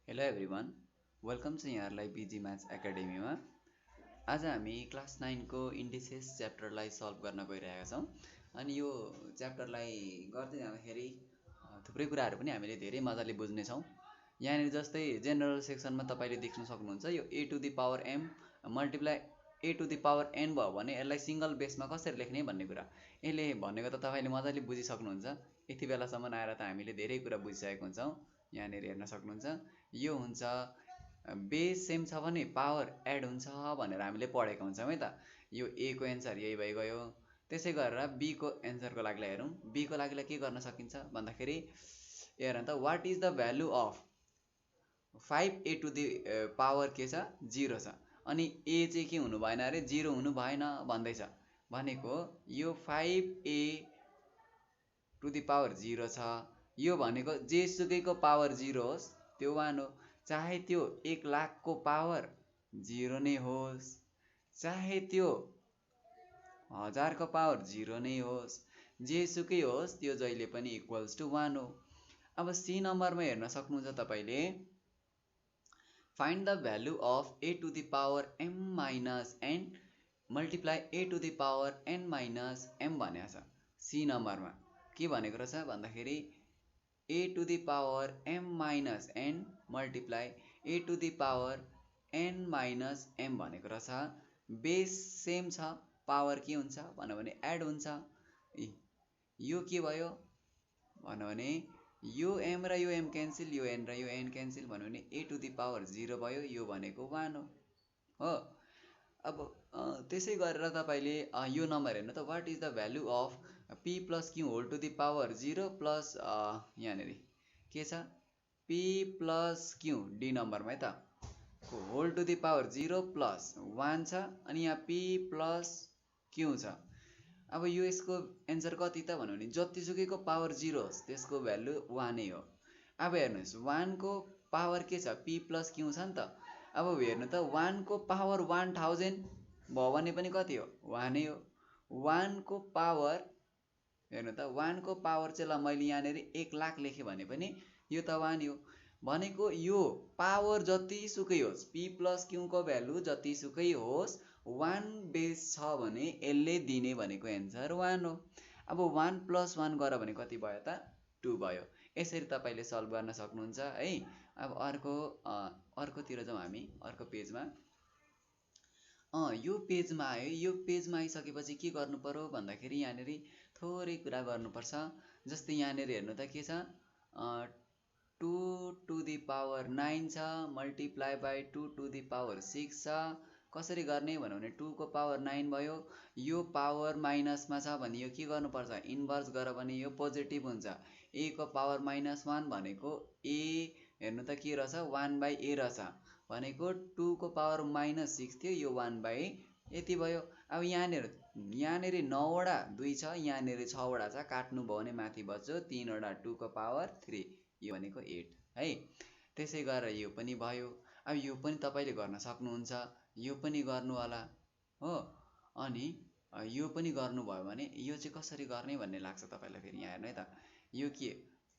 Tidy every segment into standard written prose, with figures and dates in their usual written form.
Hello everyone, welcome छ यहाँहरूलाई busy maths एकाडेमीमा। आज हामी क्लास 9 को इन्डिसेस च्याप्टरलाई सल्भ गर्न गइरहेका छौँ। अनि यो च्याप्टरलाई गर्दै जाँदाखेरि थुप्रै कुराहरू पनि हामीले धेरै मजाले बुझ्नेछौँ। यहाँनिर जस्तै जेनरल सेक्सनमा तपाईँले देख्न सक्नुहुन्छ यो a to the power m multiply a to the power n भयो भने यसलाई सिङ्गल बेसमा कसरी लेख्ने भन्ने कुरा यसले भनेको त तपाईँले मजाले बुझिसक्नुहुन्छ। यति बेलासम्म आएर त हामीले धेरै कुरा बुझिसकेको हुन्छौँ। यहाँनिर हेर्न सक्नुहुन्छ यो हुन्छ बेस सेम छ भने पावर एड हुन्छ भनेर हामीले पढेका हुन्छौँ है त। यो ए को एन्सर यही भइगयो। त्यसै गरेर बी को एन्सरको लागि हेरौँ। बी को लागि के गर्न सकिन्छ भन्दाखेरि हेर त what is the value of 5a to the power के छ 0 छ। अनि ए चाहिँ के हुनु भएन अरे 0 हुनु भएन भन्दैछ। भनेको यो 5a टु द पावर 0 छ। यो भनेको जेसुकैको पावर 0 होस् त्यो 1 हो। चाहे त्यो 1 लाख को पावर 0 नै होस्, चाहे त्यो 1000 को पावर 0 नै होस्, जेसुकै होस् त्यो जहिले पनि इक्वल्स टु 1 हो। अब सी नम्बरमा हेर्न सक्नुहुन्छ तपाईले find the value of a to the power m minus n multiply a to the power n minus m भनेको छ। सी नम्बरमा के भनेको रहेछ भन्दाखेरि a to the power m minus n multiply a to the power n minus m भनेको रहेछ। Base same छ, पावर के हुन्छ भन्यो भने एड हुन्छ। यो के भयो भन्यो भने यो m र यो m क्यान्सिल, यो n र यो n क्यान्सिल भन्यो भने a टु द पावर 0 भयो। यो भनेको 1 हो। अब त्यसै गरेर तपाईले यो नम्बर हेर्नु त what is the value of p plus q whole to the power 0 plus यहाँनिर के छ p प्लस q डी नम्बरमा है त whole to the power 0 plus 1 छ। अनि यहाँ p प्लस q छ। अब यो यसको एन्सर कति त भन्यो भने जतिसुकैको पावर 0 होस् त्यसको भ्यालु 1 नै हो। अब हेर्नुहोस् 1 को पावर के छ p प्लस q छ नि त। अब हेर्नु त 1 को पावर 1000 भयो भने पनि कति हो 1 नै हो। 1 को पावर हेर्नु त 1 को पावर चाहिँ ल मैले यहाँनिर 1 लाख लेखेँ भने पनि यो त 1 हो। भनेको यो पावर जतिसुकै होस् p प्लस q को भ्यालु जतिसुकै होस् 1 बेस छ भने यसले दिने भनेको एन्सर 1 हो। अब 1 प्लस 1 गर भने कति भयो त 2 भयो। यसरी तपाईले सल्भ गर्न सक्नुहुन्छ है। अब अर्कोतिर जाउँ हामी अर्को पेजमा। यो पेजमा आयो। यो पेजमा आइसकेपछि के गर्नु पर्यो भन्दाखेरि यहाँनिर थोरै कुरा गर्नुपर्छ। जस्तै यहाँनिर हेर्नु त के छ 2 टु द पावर 9 छ multiply by 2 to the power 6 छ। कसरी गर्ने भन्यो भने 2 को पावर 9 भयो। यो पावर माइनसमा छ भने यो के गर्नुपर्छ इन्भर्स गर भने यो पोजिटिभ हुन्छ। a को पावर माइनस 1 भनेको a हेर्नु त के रहेछ 1 बाई a रहेछ। भनेको 2 को पावर माइनस 6 थियो यो 1 बाई यति भयो। अब यहाँनिर 9 वटा 2 छ, यहाँनिर 6 वटा छ, काट्नु भयो भने माथि बच्यो 3 वटा 2 को पावर 3 यो भनेको 8 है। त्यसै गरेर यो पनि भयो। अब यो पनि तपाईले गर्न सक्नुहुन्छ, यो पनि गर्नु होला हो। अनि यो पनि गर्नुभयो भने यो चाहिँ कसरी गर्ने भन्ने लाग्छ तपाईलाई। फेरि यहाँ हेर्नु है त यो के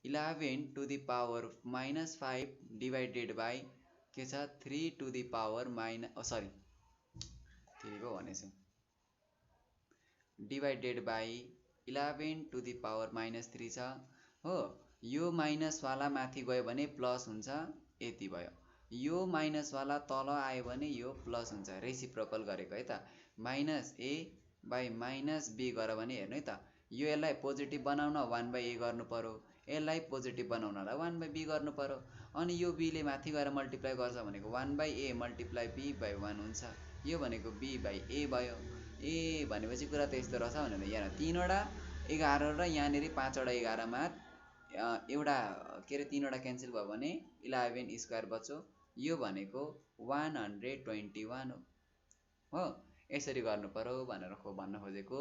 11 to the power minus 5 divided by के छ 3 टु द पावर माइनस 3 को भनेछु divided by 11 to the power minus 3 छ हो। यो माइनस वाला माथि गयो भने प्लस हुन्छ यति भयो। यो माइनस वाला तल आयो भने यो प्लस हुन्छ। रेसिप्रोकल गरेको है त। Minus a by minus b गर भने हेर्नु है त यो यसलाई पोजिटिभ बनाउन 1 बाई a गर्नु पर्यो, यसलाई पोजिटिभ बनाउनलाई 1 बाई b गर्नु पर्यो। अनि यो b ले माथि गएर मल्टिप्लाई गर्छ भनेको 1 by a multiply b by 1 हुन्छ। यो भनेको b बाई a भयो। ए भनेपछि कुरा त यस्तो रहेछ भनेर यहाँ 3 वटा 11 र यहाँनिर 5 वटा 11 मा एउटा के अरे 3 वटा क्यान्सिल भयो भने 11 स्क्वायर बच्यो। यो भनेको 121 हो। यसरी गर्नु पर्यो भनेर भन्न खोजेको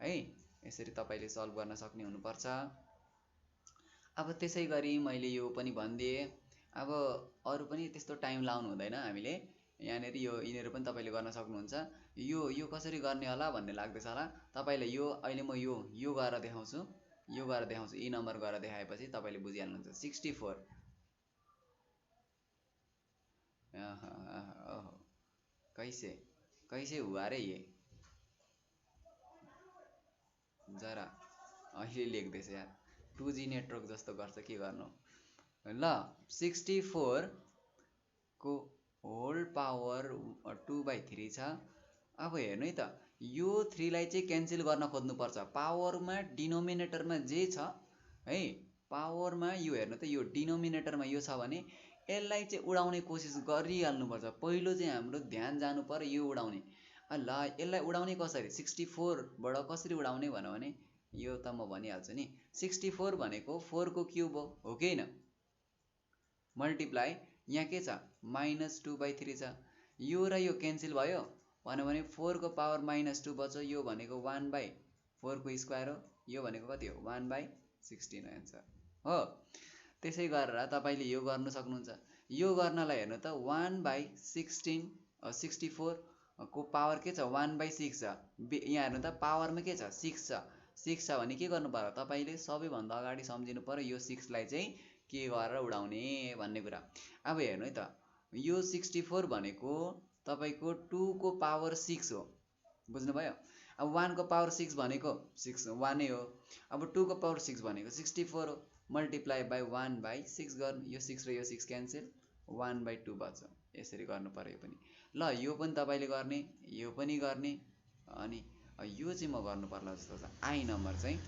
है। यसरी तपाईले सल्भ गर्न सक्ने हुनुपर्छ। अब त्यसै गरी मैले यो पनि भनिदिएँ। अब अरु पनि त्यस्तो टाइम लाउनु हुँदैन हामीले। यहाँनिर यिनीहरू पनि तपाईले गर्न सक्नुहुन्छ। यो कसरी गर्ने होला भन्ने लाग्दैछ होला तपाईलाई। यो अहिले म यो गरेर देखाउँछु। यो गरेर देखाउँछु। ई नम्बर गरेर देखाएपछि तपाईले बुझिहाल्नुहुन्छ। 64 ओहो, कैसे कैसे हुआ रे ये जरा अहिले लेख्दैछ यार 2G नेटवर्क जस्तो गर्छ के गर्नु ल 64 को होल पावर 2/3 छ। अब हेर्नु है त यो 3 लाई चाहिँ क्यान्सल गर्न खोज्नुपर्छ पावरमा डिनोमिनेटरमा जे छ है पावरमा यो हेर्नु त यो डिनोमिनेटरमा यो छ भने यसलाई चाहिँ उडाउने कोसिस गरिहाल्नुपर्छ पहिलो चाहिँ हाम्रो ध्यान जानु पर्यो यो उडाउने ल यसलाई उडाउने कसरी 64 बाट कसरी उडाउने भने यो त म भनिहाल्छु नि 64 भनेको 4 को क्युब हो कि हैन मल्टिप्लाई यहाँ के छ -2/3 छ यो र यो क्यान्सल भयो भने 4 को पावर -2 बच्यो यो भनेको 1/4 को स्क्वायर हो यो भनेको कति हो 1/16 आन्सर हो। त्यसै गरेर तपाईले यो गर्न सक्नुहुन्छ यो गर्नलाई हेर्नु त 1/16 64 को पावर के छ 1/6 छ यहाँ हेर्नु त पावरमा के छ 6 छ 6 छ भने के गर्नु पर्यो तपाईले सबैभन्दा अगाडि सम्झिनु पर्यो यो 6 लाई चाहिँ के गरेर उडाउने भन्ने कुरा। अब हेर्नु है त यो 64 भनेको तपाईको 2 को पावर 6 हो बुझ्नुभयो। अब 1 को पावर 6 भनेको 6 1 नै हो अब 2 को पावर 6 भनेको 64 हो मल्टिप्लाई बाइ 1/6 गर्नु यो 6 र यो 6 क्यान्सल 1/2 बच्छ यसरी गर्नु पर्यो यो पनि ल यो पनि तपाईले गर्ने यो पनि गर्ने अनि यो चाहिँ म गर्नु पर्ला जस्तो छ आई नम्बर चाहिँ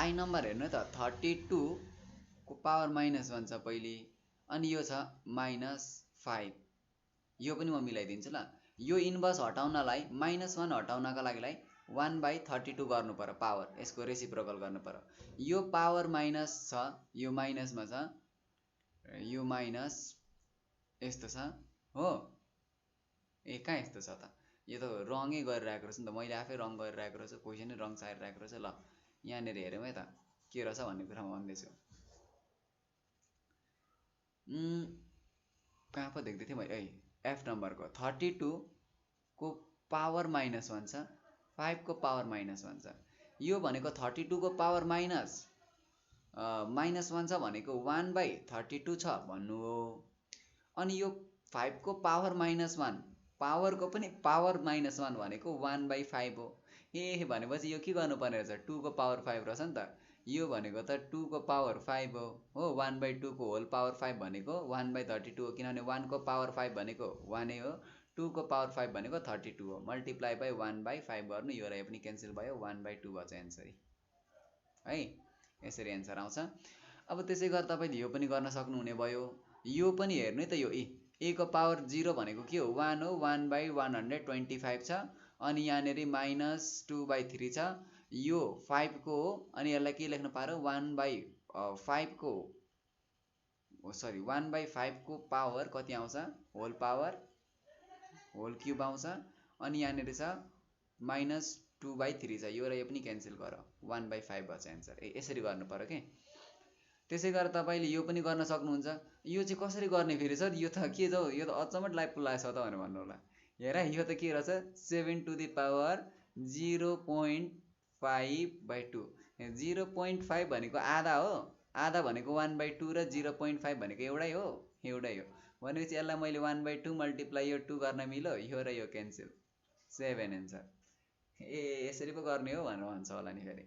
आई नम्बर हेर्नु त 32 को पावर -1 छ पहिले अनि यो छ -5 यो पनि म मिलाइदिन्छु ल यो इन्भर्स हटाउनलाई -1 हटाउनका लागि 1/32 गर्नु पर्यो पावर यसको रेसिप्रोकल गर्नु पर्यो यो पावर माइनस छ यो माइनसमा छ यो माइनस यस्तो छ हो ए कहाँ यस्तो छ त यो त रङै गरिरहेको रहेछ नि त मैले आफै रङ गरिरहेको रहेछु क्वेसन नै रङ सारिरहेको रहेछ ल यहाँनिर हेरौँ है त के रहेछ भन्ने कुरा म भन्दैछु कहाँ पो देख्दै थिएँ मैले एफ नम्बरको 32 को पावर -1 छ 5 को पावर -1 छ यो भनेको 32 को पावर -1 छ भनेको 1/32 छ भन्नु हो अनि यो 5 को पावर -1 पावरको पनि पावर -1 भनेको 1/5 हो ए भनेपछि यो के गर्नुपर्ने रहेछ 2 को पावर 5 रहेछ नि त यो भनेको त 2 को पावर 5 हो 1/2 को होल पावर 5 भनेको 1/32 हो किनभने 1 को पावर 5 भनेको 1 नै हो 2 को पावर 5 भनेको 32 हो मल्टिप्लाई बाइ 1/5 गर्नु यो र यो पनि क्यान्सल भयो 1/2 बच्छ एन्सर है यसरी एन्सर आउँछ। अब त्यसै गरी तपाईले यो पनि गर्न सक्नुहुने भयो यो पनि हेर्नु है त यो ए को पावर 0 भनेको के हो 1 हो 1/125 छ अनि यहाँनेरि -2/3 छ यो 5 को हो अनि यसलाई के लेख्न पार्यो 1/5 को सरी 1/5 को पावर कति आउँछ होल पावर होल क्युब आउँछ अनि यहाँनेरि छ -2/3 छ यो र यो पनि क्यान्सल गर 1/5 बच्छ एन्सर यसरी गर्नु पर्यो के। त्यसै गरेर तपाईले यो पनि गर्न सक्नुहुन्छ यो चाहिँ कसरी गर्ने फेरि सर यो त के छ यो त अचम्म लाइफ लागेछ त भनेर भन्नु होला हेर यो त के रहेछ 7 टु द पावर 0.5/2 0.5 भनेको आधा हो आधा भनेको 1/2 र 0.5 भनेको एउटै हो भनेपछि यसलाई मैले 1/2 मल्टिप्लाई यो 2 गर्न मिल्यो यो र यो क्यान्सल 7 एन्सर यसरी पो गर्ने हो भनेर भन्छ होला नि फेरि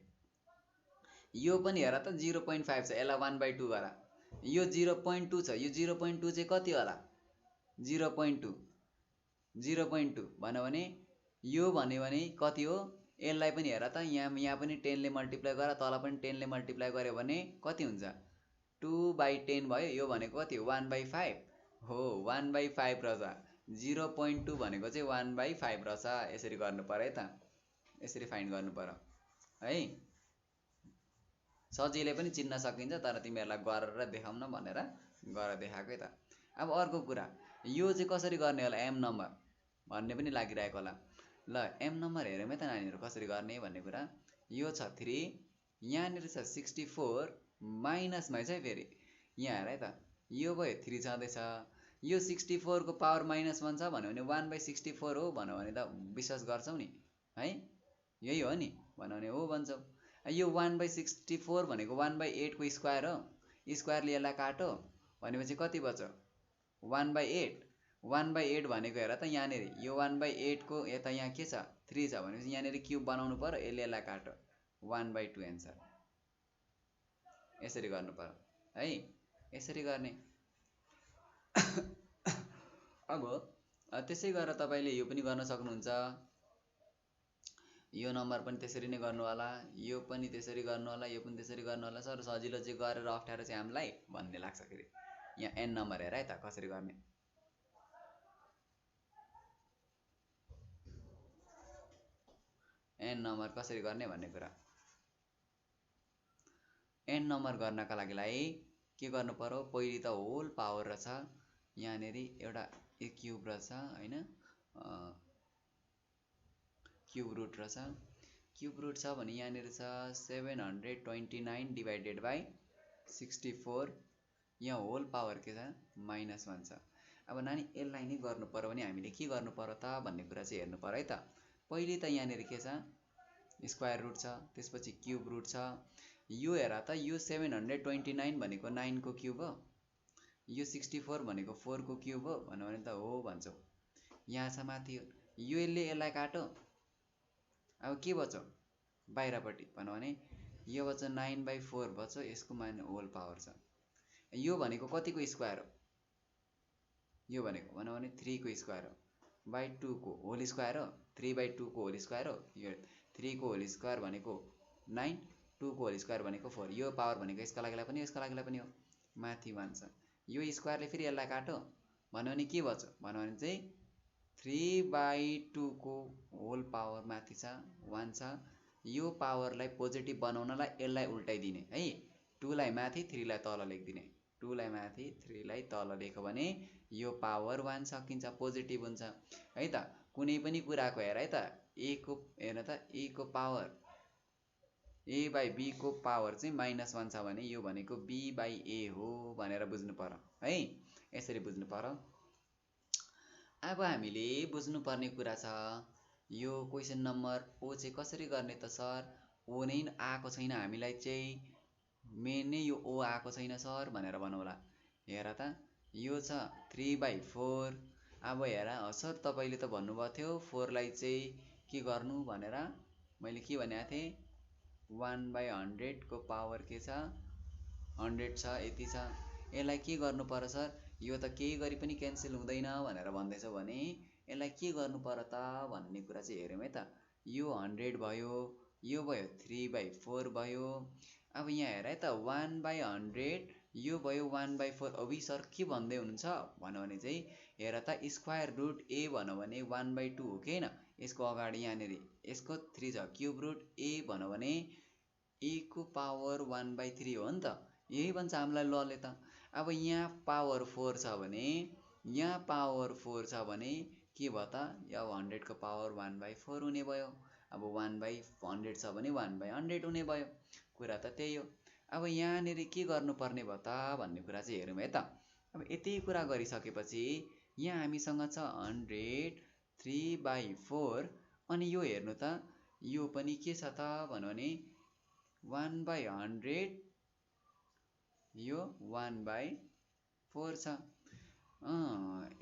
यो पनि हेर त 0.5 छ यसलाई 1/2 गर यो 0.2 छ यो 0.2 चाहिँ कति होला 0.2 भन्यो भने यो भन्यो भने कति हो यसलाई पनि हेर त यहाँ पनि 10 ले मल्टिप्लाई गर तल पनि 10 ले मल्टिप्लाई गर्यो भने कति हुन्छ 2/10 भयो यो भनेको कति 1/5 हो 1/5 रहेछ 0.2 भनेको चाहिँ 1/5 रहेछ यसरी गर्नु पर्यो है त यसरी फाइन्ड गर्नु पर्यो है सजिलै पनि चिन्न सकिन्छ तर तिमीहरूलाई गरेर देखाउन भनेर गरेर देखाएको है त। अब अर्को कुरा यो चाहिँ कसरी गर्ने होला एम नम्बर भन्ने पनि लागिरहेको होला ल एम नम्बर हेरौँ है त नानीहरू कसरी गर्ने भन्ने कुरा यो छ 3 यहाँनिर छ 64 माइनसमा छ है फेरि यहाँ हेर है त यो भयो 3 छँदैछ यो 64 को पावर -1 छ भन्यो भने 1/64 हो भन्यो भने त विश्वास गर्छौ नि है यही हो नि भन्यो भने हो भन्छौ यो 1/64 भनेको 1/8 को स्क्वायर हो स्क्वायरले यसलाई काटो भनेपछि कति बच्यो 1/8 1/8 भनेको हेर त यहाँनिर यो 1/8 को यता यहाँ के छ 3 छ भनेपछि यहाँनिर क्युब बनाउनु पर्यो यसलाई काट 1/2 एन्सर यसरी गर्नु पर्यो है यसरी गर्ने अब त्यसै गरेर तपाईले यो पनि गर्न सक्नुहुन्छ यो नम्बर पनि त्यसरी नै गर्नु होला यो पनि त्यसरी गर्नु होला यो पनि त्यसरी गर्नु होला सर सजिलो चाहिँ गरेर अप्ठ्यारो चाहिँ हामीलाई भन्ने लाग्छ फेरि यहाँ n नम्बर हेर है त कसरी गर्ने n नम्बर कसरी गर्ने भन्ने कुरा n नम्बर गर्नका लागिलाई के गर्नु पर्यो पहिले त होल पावर रहेछ यहाँनेरि एउटा एक क्युब रहेछ हैन क्युब रुट रहेछ क्युब रुट छ भने यहाँनेरि छ 729 डिवाइडेड बाइ 64 यहाँ होल पावर के छ -1 छ अब नानी यसलाई नै गर्नु पर्यो भने हामीले के गर्नु पर्यो त भन्ने कुरा चाहिँ हेर्नु पर्यो है त पहिले त यहाँनेरि के छ स्क्वायर रुट छ त्यसपछि क्युब रुट छ यो हेर त यो 729 भनेको 9 को क्युब हो यो 64 भनेको 4 को क्युब हो भन्नु भने त हो भन्छौ यहाँ छ माथि यो यसलाई काटो अब के बच्यो बाहिरपट्टि भन्नु भने यो बच्यो 9/4 बच्यो यसको मान होल पावर छ यो भनेको कतिको स्क्वायर हो यो भनेको भन्नु भने 3 को स्क्वायर हो बाइ 2 को होल स्क्वायर हो 3/2 को होल स्क्वायर हो यो 3 को होल स्क्वायर भनेको 9 2 को होल स्क्वायर भनेको 4 यो पावर भनेको यसका लागिलाई पनि यसका लागिलाई पनि हो माथि 1 छ यो स्क्वायरले फेरि यसलाई काटो भन्नु भने के बच्यो भन्नु भने चाहिँ 3/2 को होल पावर माथि छ 1 छ यो पावरलाई पोजिटिभ बनाउनलाई यसलाई उल्टाइदिने है 2 लाई माथि 3 लाई तल लेखिदिने 2 लाई माथि 3 लाई तल लेख्यो भने यो पावर 1 सकिन्छ पोजिटिभ हुन्छ है त कुनै पनि कुराको हेर है त a को हेर्न त a को पावर a/b को पावर चाहिँ -1 छ भने यो भनेको b/a हो भनेर बुझ्नु पर्यो है यसरी बुझ्नु पर्यो अब हामीले बुझ्नु पर्ने कुरा छ यो क्वेशन नम्बर ओ चाहिँ कसरी गर्ने त सर ओ नै आएको छैन हामीलाई चाहिँ मेन नै यो ओ आएको छैन सर भनेर भनौला हेर त यो छ 3/4 अब हेर सर तपाईले त भन्नुभएको थियो 4 लाई चाहिँ के गर्नु भनेर मैले के भनेको थिएँ 1/100 को पावर के छ 100 छ यति छ यसलाई के गर्नु पर्यो सर यो त केही गरी पनि क्यान्सल हुँदैन भनेर भन्दैछ भने यसलाई के गर्नु पर्यो त भन्ने कुरा चाहिँ हेरौँ है त यो 100 भयो यो भयो 3/4 भयो अब यहाँ हेर है त 1/100 यो भयो 1/4 अभी सर के भन्दै हुनुहुन्छ भन्नु भने चाहिँ हेर त स्क्वायर रुट a भन्नु भने 1/2 हो कि हैन यसको अगाडि यहाँनेरि यसको 3 छ क्युब रुट a भन्नु भने a को पावर 1/3 हो नि त यही भन्छ हामीलाई लले त अब यहाँ पावर 4 छ भने यहाँ पावर 4 छ भने के भयो त यो 100 को पावर 1/4 हुने भयो अब 1/100 छ भने 1/100 हुने भयो कुरा त त्यही हो अब यहाँनेरि के गर्नुपर्ने भयो त भन्ने कुरा चाहिँ हेरौँ है त अब यति कुरा गरिसकेपछि यहाँ हामीसँग छ 100 3/4 अनि यो हेर्नु त यो पनि के छ त भन्नु भने 1/100 यो 1/4 छ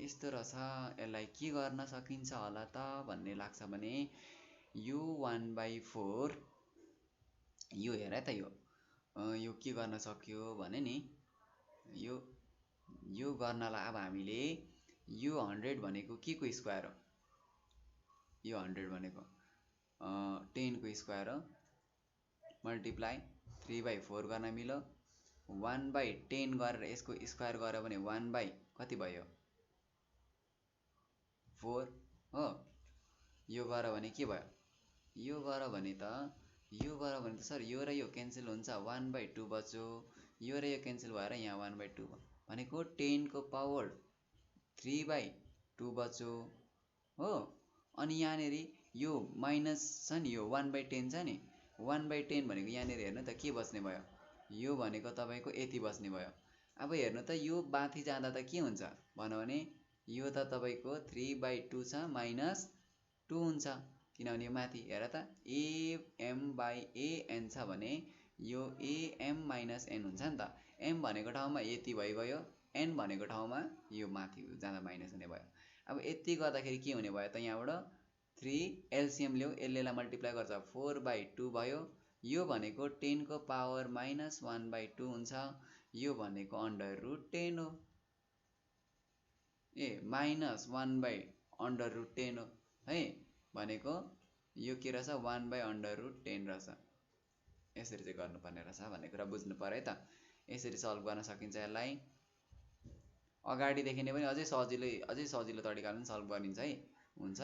यस्तो रहेछ यसलाई के गर्न सकिन्छ होला त भन्ने लाग्छ भने यो 1/4 यो हेर त यो के गर्न सक्यो भने नि यो गर्नलाई अब हामीले यो 100 भनेको के को स्क्वायर हो यो 100 भनेको 10 को स्क्वायर हो मल्टिप्लाई 3/4 गर्न मिल्यो 1/10 गरेर यसको स्क्वायर गर्यो भने 1/ कति भयो 4 हो यो गर्यो भने के भयो यो गर्यो भने त सर यो र यो क्यान्सल हुन्छ 1/2 बच्यो यो र यो क्यान्सल भएर यहाँ 1/2 भनेको 10 को पावर 3/2 बच्यो हो अनि यहाँनेरि यो माइनस छ नि यो 1/10 छ नि 1/10 भनेको यहाँनेरि हेर्नु त के बच्ने भयो यो भनेको तपाईको यति बच्ने भयो अब हेर्नु त यो बाथी जाँदा त के हुन्छ भन्नु भने यो त तपाईको 3/2 छ -2 हुन्छ किनभने यो माथि हेर त am/an छ भने यो am - n हुन्छ नि त m भनेको ठाउँमा यति भइगयो n भनेको ठाउँमा यो माथि जाँदा माइनस हुने भयो। अब यति गर्दाखेरि के हुने भयो त यहाँबाट 3 एलसिएम ल्याऊ, यसले मल्टिप्लाई गर्छ 4/2 भयो। यो भनेको 10 को पावर -1/2 हुन्छ। यो भनेको √10 हो। -1/√10 हो है, भनेको यो के रहेछ 1/√10 रहेछ। यसरी चाहिँ गर्नुपर्ने रहेछ भन्ने कुरा बुझ्नु पर्यो है त। यसरी सल्भ गर्न सकिन्छ यसलाई। अगाडिदेखि नै पनि अझै सजिलो तरिकाले पनि सल्भ गरिन्छ है, हुन्छ।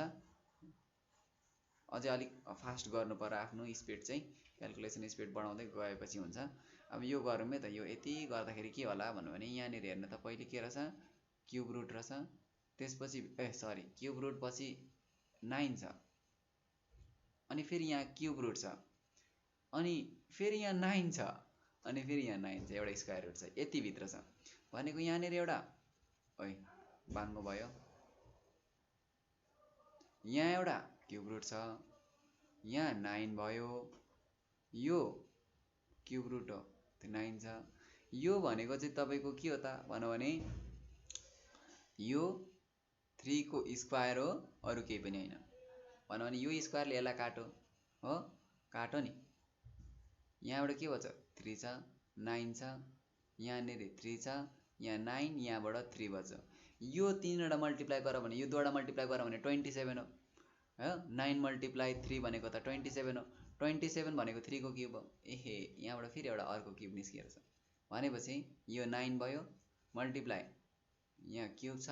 अझै अलिक फास्ट गर्नु पर्यो, आफ्नो स्पिड चाहिँ क्याल्कुलेसन स्पिड बढाउँदै गएपछि हुन्छ। अब यो गरौँ है त। यो यति गर्दाखेरि के होला भन्नु भने यहाँनिर हेर्नु त पहिले के रहेछ क्युब रुट रहेछ, त्यसपछि क्युब रुट पछि 9 छ, अनि फेरि यहाँ क्युब रुट छ, अनि फेरि यहाँ 9 छ, अनि फेरि यहाँ 9 छ, एउटा स्क्वायर रुट छ, यति भित्र छ भनेको यहाँनिर एउटा बाङ्गो भयो, यहाँ एउटा क्युब रुट छ, यहाँ 9 भयो, यो क्युब रुट हो, त्यो 9 छ। यो भनेको चाहिँ तपाईँको के हो त भन्नु भने यो 3 को स्क्वायर हो, अरू केही पनि होइन। भन्नु भने यो स्क्वायरले यसलाई काटो हो, काटो नि। यहाँबाट के बच्छ 3 छ, 9 छ, यहाँनिर 3 छ, यहाँ 9, यहाँबाट 3 बच्छ। यो 3वटा मल्टिप्लाई गर भने यो 2वटा मल्टिप्लाई गर भने 27 हो। 9 × 3 भनेको त 27 हो। 27 भनेको 3 को क्युब हो। एहे, यहाँबाट फेरि एउटा अर्को क्युब निस्किएर छ भनेपछि यो 9 भयो, मल्टिप्लाई यहाँ क्युब छ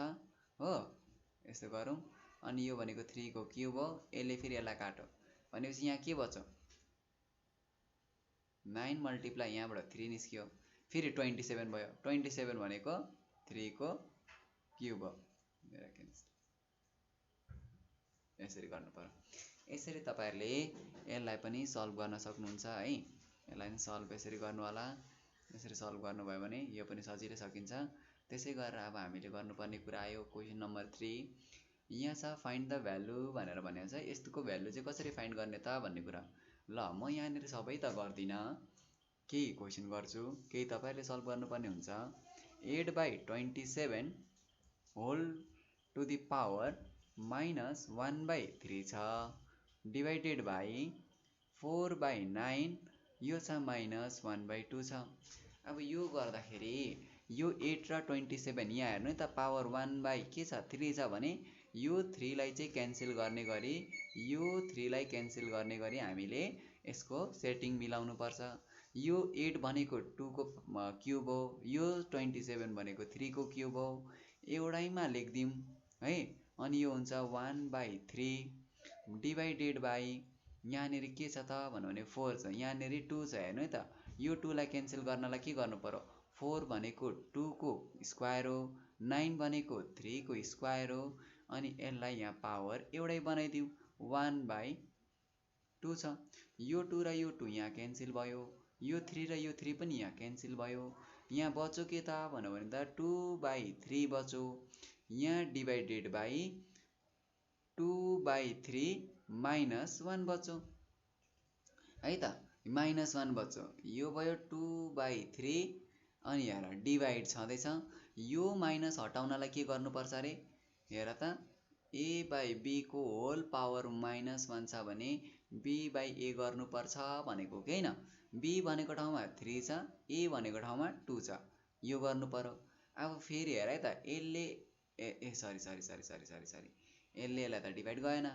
हो, यस्तो गरौँ। अनि यो भनेको 3 को क्युब हो, यसले फेरि यसलाई काट्यो भनेपछि यहाँ के बच्छ 9 मल्टिप्लाई यहाँबाट 3 निस्कियो, फेरि 27 भयो। 27 भनेको 3 को क्युब हो। यसरी गर्नु पर्यो। यसरी तपाईहरुले यसलाई पनि सल्भ गर्न सक्नुहुन्छ है। यसलाई पनि सल्भ यसरी गर्नु होला। यसरी सल्भ गर्नुभयो भने यो पनि सजिलै सकिन्छ। त्यसै गरेर अब हामीले गर्नुपर्ने कुरा आयो क्वेशन नम्बर 3। यहाँ छ फाइन्ड द भ्यालु भनेर भनेको छ। यस्तोको भ्यालु चाहिँ कसरी फाइन्ड गर्ने त भन्ने कुरा। ल म यहाँनिर सबै त गर्दिन, केही क्वेशन गर्छु, केही तपाईहरुले सल्भ गर्नुपर्ने हुन्छ। 8/27 होल टु द पावर -1/3 छ, डिवाइडेड बाई 4/9 यो छ -1/2 छ। अब यो गर्दाखेरि यो 8 र 27 यहाँ हेर्नु है त पावर 1/3 छ भने यो 3 लाई चाहिँ क्यान्सल गर्ने गरी यो 3 लाई क्यान्सल गर्ने गरी हामीले यसको सेटिङ मिलाउनु पर्छ। यो 8 भनेको 2 को क्युब हो, यो 27 भनेको 3 को क्युब हो, एउटैमा लेख्दिम है। अनि यो हुन्छ 1/3 डिवाइडेड बाई यहाँनिर के छ त भन्नु भने 4 छ, यहाँनिर 2 छ। हेर्नु है त यो 2 लाई क्यान्सल गर्नलाई के गर्नु पर्यो, 4 भनेको 2 को स्क्वायर हो, 9 भनेको 3 को स्क्वायर हो, अनि यसलाई यहाँ पावर एउटै बनाइदिउ 1/2 छ। यो 2 र यो 2 यहाँ क्यान्सल भयो, यो 3 र यो 3 पनि यहाँ क्यान्सल भयो। यहाँ बच्यो के त भन्नु भने त 2/3 बच्यो। यहाँ डिवाइडेड बाई 2/3 -1 बच्यो है त, -1 बच्यो। यो भयो 2/3 अनि हेर डिवाइड छँदैछ। यो माइनस हटाउनलाई के गर्नुपर्छ अरे, हेर त a/b को होल पावर -1 छ भने b/a गर्नुपर्छ भनेको के हैन। b भनेको ठाउँमा 3 छ, a भनेको ठाउँमा 2 छ, यो गर्नु पर्यो। अब फेरि हेर है त यसले सरी यसले यसलाई त डिभाइड गएन।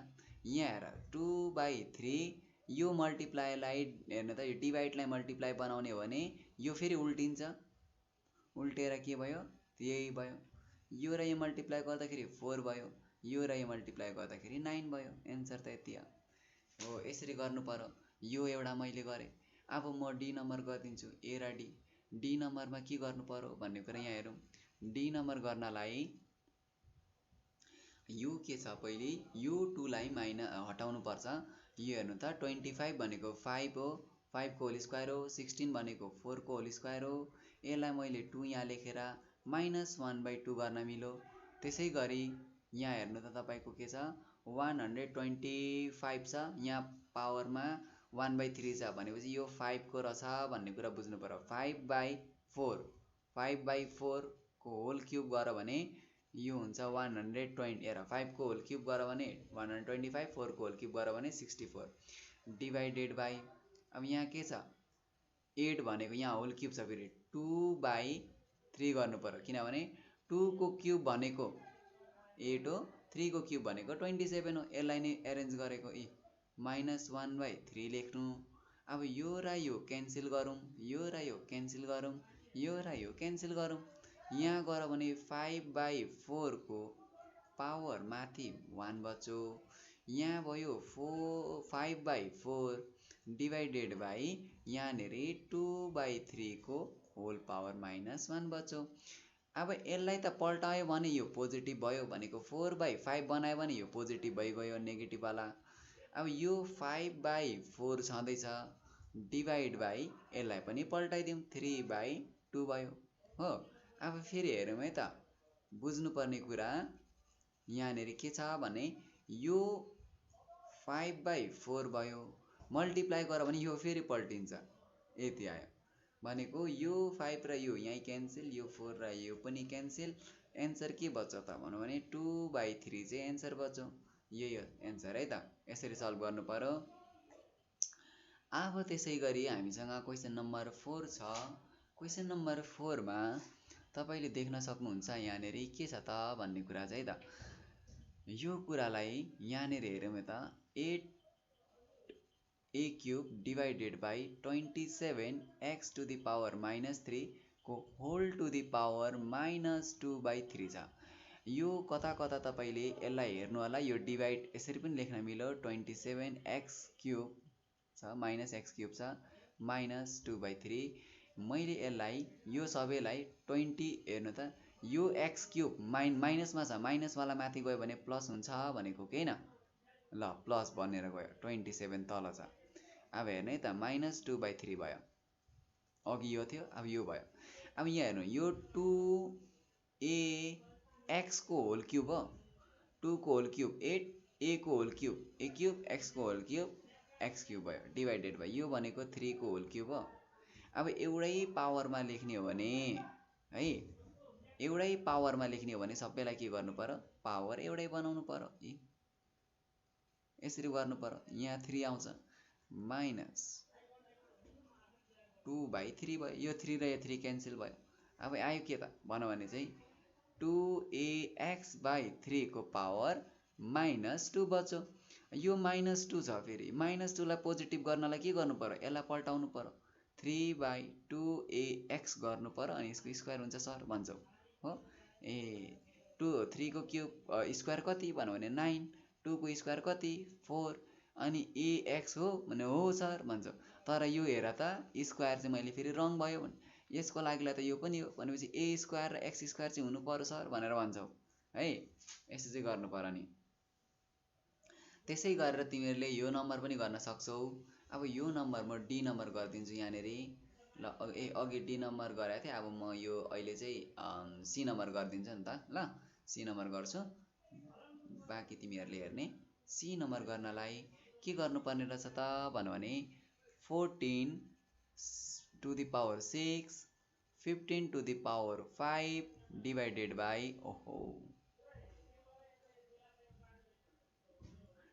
यहाँ हेर 2/3 यो मल्टिप्लाईलाई हेर्नु त, यो डिभाइडलाई मल्टिप्लाई बनाउने हो भने यो फेरि उल्टिन्छ, उल्टेर के भयो यही भयो। यो र यो मल्टिप्लाई गर्दाखेरि 4 भयो, यो र यो मल्टिप्लाई गर्दाखेरि 9 भयो। एन्सर त यति हो। यसरी गर्नु पर्यो। यो एउटा मैले गरेँ। अब म डी नम्बर गरिदिन्छु, ए र डी। डी नम्बरमा के गर्नु पर्यो भन्ने कुरा यहाँ हेरौँ। डी नम्बर गर्नलाई यो के छ, पहिले यो 2 लाई हटाउनु पर्छ। यो हेर्नु त 25 भनेको 5 हो, 5 को होल स्क्वायर हो, 16 भनेको 4 को होल स्क्वायर हो। यसलाई मैले 2 यहाँ लेखेर -1/2 गर्न मिलो। त्यसै गरी यहाँ हेर्नु त तपाईको के छ 125 छ, यहाँ पावरमा 1/3 छ भनेपछि यो 5 को रहेछ भन्ने कुरा बुझ्नु पर्यो। 5/4 को को होल क्युब गर भने यो हुन्छ 120 हेर 5 को होल क्युब गर भने 125 4 को होल क्युब गर भने 64 डिभाइडेड बाई अब यहाँ के छ 8 भनेको यहाँ होल क्युब छ फेरि 2/3 गर्नु पर्यो किनभने 2 को क्युब भनेको 8 हो 3 को क्युब भनेको 27 हो यसलाई नै एरेन्ज गरेको -1/3 लेख्नु। अब यो र यो क्यान्सल गरौँ यो र यो क्यान्सल गरौँ यो र यो क्यान्सल गरौँ यहाँ गर भने 5/4 को पावर माथि 1 बच्यो यहाँ भयो 5/4 डिभाइडेड बाई यहाँनिर 2/3 को होल पावर -1 बच्यो। अब यसलाई त पल्टायो भने यो पोजिटिभ भयो भनेको 4/5 बनायो भने यो पोजिटिभ भइगयो नेगेटिभवाला। अब यो 5/4 छँदैछ डिभाइड बाई यसलाई पनि पल्टाइदिउँ 3/2 भयो हो। अब फेरि हेरौँ है त बुझ्नुपर्ने कुरा यहाँनिर के छ भने यो 5/4 भयो मल्टिप्लाई गर भने यो फेरि पल्टिन्छ यति आयो भनेको यो 5 र यो यहीँ क्यान्सल यो 4 र यो पनि क्यान्सल एन्सर के बच्छ त भन्नु भने 2/3 चाहिँ एन्सर बच्यो यही हो एन्सर है त। यसरी सल्भ गर्नु पर्यो। अब त्यसै गरी हामीसँग क्वेसन नम्बर 4 छ। क्वेसन नम्बर 4 मा तपाईले देख्न सक्नुहुन्छ यहाँनिर के छ त भन्ने कुरा चाहिँ त यो कुरालाई यहाँनिर हेरौँ त 8a cube divided by 27x to the power -3 को होल टु द पावर -2/3 छ। यो कता कता तपाईले यसलाई हेर्नु होला यो डिभाइड यसरी पनि लेख्न मिल्यो 27x क्युब छ -x क्युब छ -2/3 मैले यसलाई यो सबैलाई 20 हेर्नु त यो x क्युब माइनसमा छ माइनसवाला माथि गयो भने प्लस हुन्छ भनेको के हैन ल प्लस बनेर गयो 27 तल छ। अब हेर्नु है त -2/3 भयो अघि यो थियो अब यो भयो। अब यहाँ हेर्नु यो 2ax को होल क्युब हो 2 को होल क्युब 8 a को whole cube a cube x को होल क्युब x क्युब भयो डिभाइडेड बाई यो भनेको 3 को होल क्युब हो। अब एउटै पावरमा लेख्ने हो भने है एउटै पावरमा लेख्ने हो भने सबैलाई के गर्नु पर्यो पावर एउटै बनाउनु पर्यो यसरी गर्नु पर्यो। यहाँ 3 आउँछ -2/3 भयो यो 3 र यो 3 क्यान्सल भयो। अब आयो के त भन्नु भने चाहिँ 2ax/3 को पावर -2 बच्यो यो -2 छ फेरि -2 लाई पोजिटिभ गर्नलाई के गर्नु पर्यो यसलाई पल्टाउनु पर्यो 3/2ax गर्नु पर्यो अनि यसको स्क्वायर हुन्छ सर भन्छौ हो। 3 को क्युब स्क्वायर कति भन्नु भने 9 2 को स्क्वायर कति 4 अनि ax हो भने हो सर भन्छौ। तर यो हेर त स्क्वायर चाहिँ मैले फेरि रङ भयो भने यसको लागिलाई त यो पनि हो भनेपछि a स्क्वायर र x स्क्वायर चाहिँ हुनु पर्यो सर भनेर भन्छौ है यसो चाहिँ गर्नु पर्यो नि। त्यसै गरेर तिमीहरूले यो नम्बर पनि गर्न सक्छौ। अब यो नम्बर म डी नम्बर गरिदिन्छु यहाँनिर ल अघि डी नम्बर गराएको थिएँ अब म यो अहिले चाहिँ सी नम्बर गरिदिन्छु नि त ल सी नम्बर गर्छु बाँकी तिमीहरूले हेर्ने। सी नम्बर गर्नलाई के गर्नुपर्ने रहेछ त भन्नु भने 14 to the power 6 15 to the power 5 divided by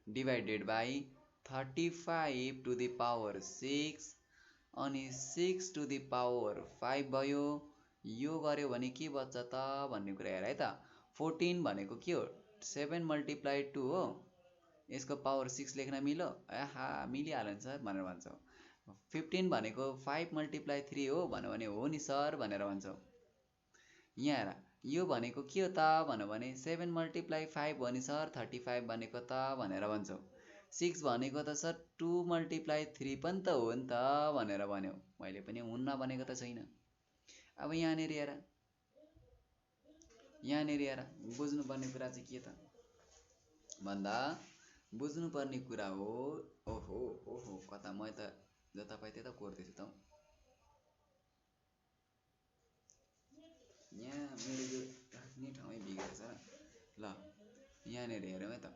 divided by 35 to the power 6 अनि 6 टु द पावर 5 भयो। यो गर्यो भने के बच्छ त भन्ने कुरा हेर है त 14 भनेको के हो 7 × 2 हो यसको पावर 6 लेख्न मिल्यो आहा मिलिहाल्यो नि सर भनेर भन्छौ। 15 भनेको 5 × 3 हो भन्यो भने हो नि सर भनेर भन्छौ। यहाँ हेर यो भनेको के हो त भन्यो भने 7 × 5 हो नि सर 35 भनेको त भनेर भन्छौ। 6 भनेको त सर 2 × 3 पनि त हो नि त भनेर भन्यो मैले पनि हुन्न भनेको त छैन। अब यहाँनिर हेर बुझ्नुपर्ने कुरा चाहिँ के त भन्दा बुझ्नुपर्ने कुरा हो ओहो ओहो कता म त जतापाए त्यता कोर्दैछु त यहाँ मेरो यो राख्ने ठाउँै बिग्रेछ ल यहाँनिर हेरौँ है त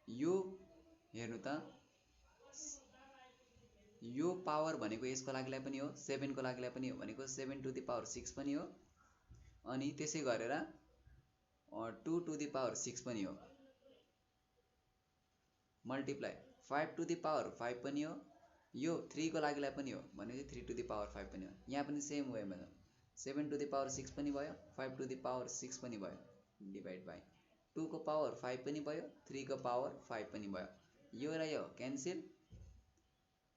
यो हेर्नु त यो पावर भनेको यसको लागिलाई पनि हो, 7 को लागिलाई पनि हो भनेको 7 टु द पावर 6 पनि हो, अनि त्यसै गरेर 2 टु द पावर 6 पनि हो, मल्टिप्लाई 5 टु द पावर 5 पनि हो, यो 3 को लागिलाई पनि हो भनेको 3 टु द पावर 5 पनि हो। यहाँ पनि सेम वेमा 7 टु द पावर 6 पनि भयो, 5 टु द पावर 6 पनि भयो, डिभाइड बाई 2 को पावर 5 पनि भयो, 3 को पावर 5 पनि भयो। यो र यो क्यान्सल,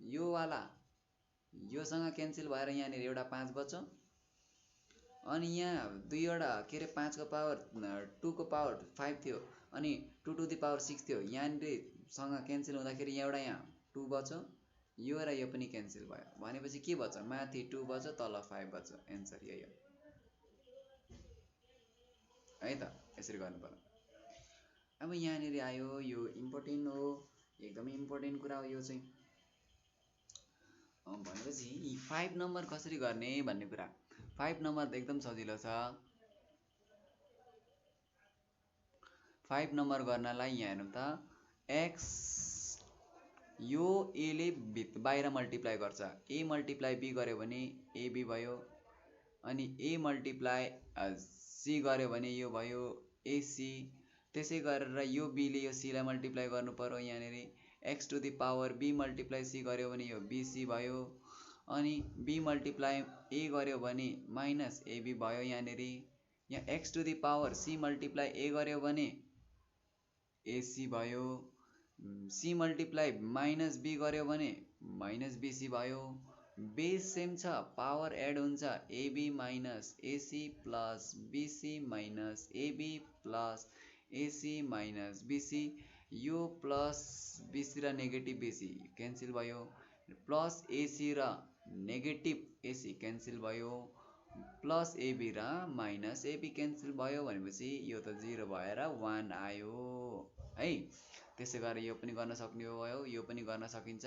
यो वाला योसँग क्यान्सल भएर यहाँनिर एउटा 5 बच्यो, अनि यहाँ दुईवटा के अरे 5 को पावर 2 को पावर 5 थियो अनि 2 टु द पावर 6 थियो, यहाँनिर सँग क्यान्सल हुँदाखेरि एउटा यहाँ 2 बच्यो, यो र यो पनि क्यान्सल भयो भनेपछि के बच्यो, माथि 2 बच्यो तल 5 बच्यो। एन्सर यही हो है त, यसरी गर्नु पर्यो। अब यहाँनिर आयो, यो इम्पोर्टेन्ट हो, एकदमै इम्पोर्टेन्ट कुरा हो यो चाहिँ। भनेपछि 5 नम्बर कसरी गर्ने भन्ने कुरा। 5 नम्बर एकदम सजिलो छ। 5 नम्बर गर्नलाई यहाँ हेर्नु त, x यो a ले बाहिर मल्टिप्लाई गर्छ, a मल्टिप्लाई b गर्यो भने ab भयो, अनि a मल्टिप्लाई c गर्यो भने यो भयो ac, त्यसै गरेर यो b ले यो c लाई मल्टिप्लाई गर्नु पर्यो, यहाँनिर x to the power b multiply c गर्यो भने यो bc भयो, अनि b मल्टिप्लाई a गर्यो भने माइनस ab भयो, यहाँनिर यहाँ x to the power c multiply a गर्यो भने ac भयो, c मल्टिप्लाई माइनस b गर्यो भने माइनस bc भयो। बेस सेम छ, पावर एड हुन्छ, ab minus ac plus bc minus ab plus ac minus bc, यो प्लस bc र नेगेटिभ bc क्यान्सल भयो, प्लस ac र नेगेटिभ ac क्यान्सल भयो, प्लस ab र माइनस ab क्यान्सल भयो भनेपछि यो त 0 भएर 1 आयो है। त्यसै गरेर यो पनि गर्न सक्ने भयो, यो पनि गर्न सकिन्छ।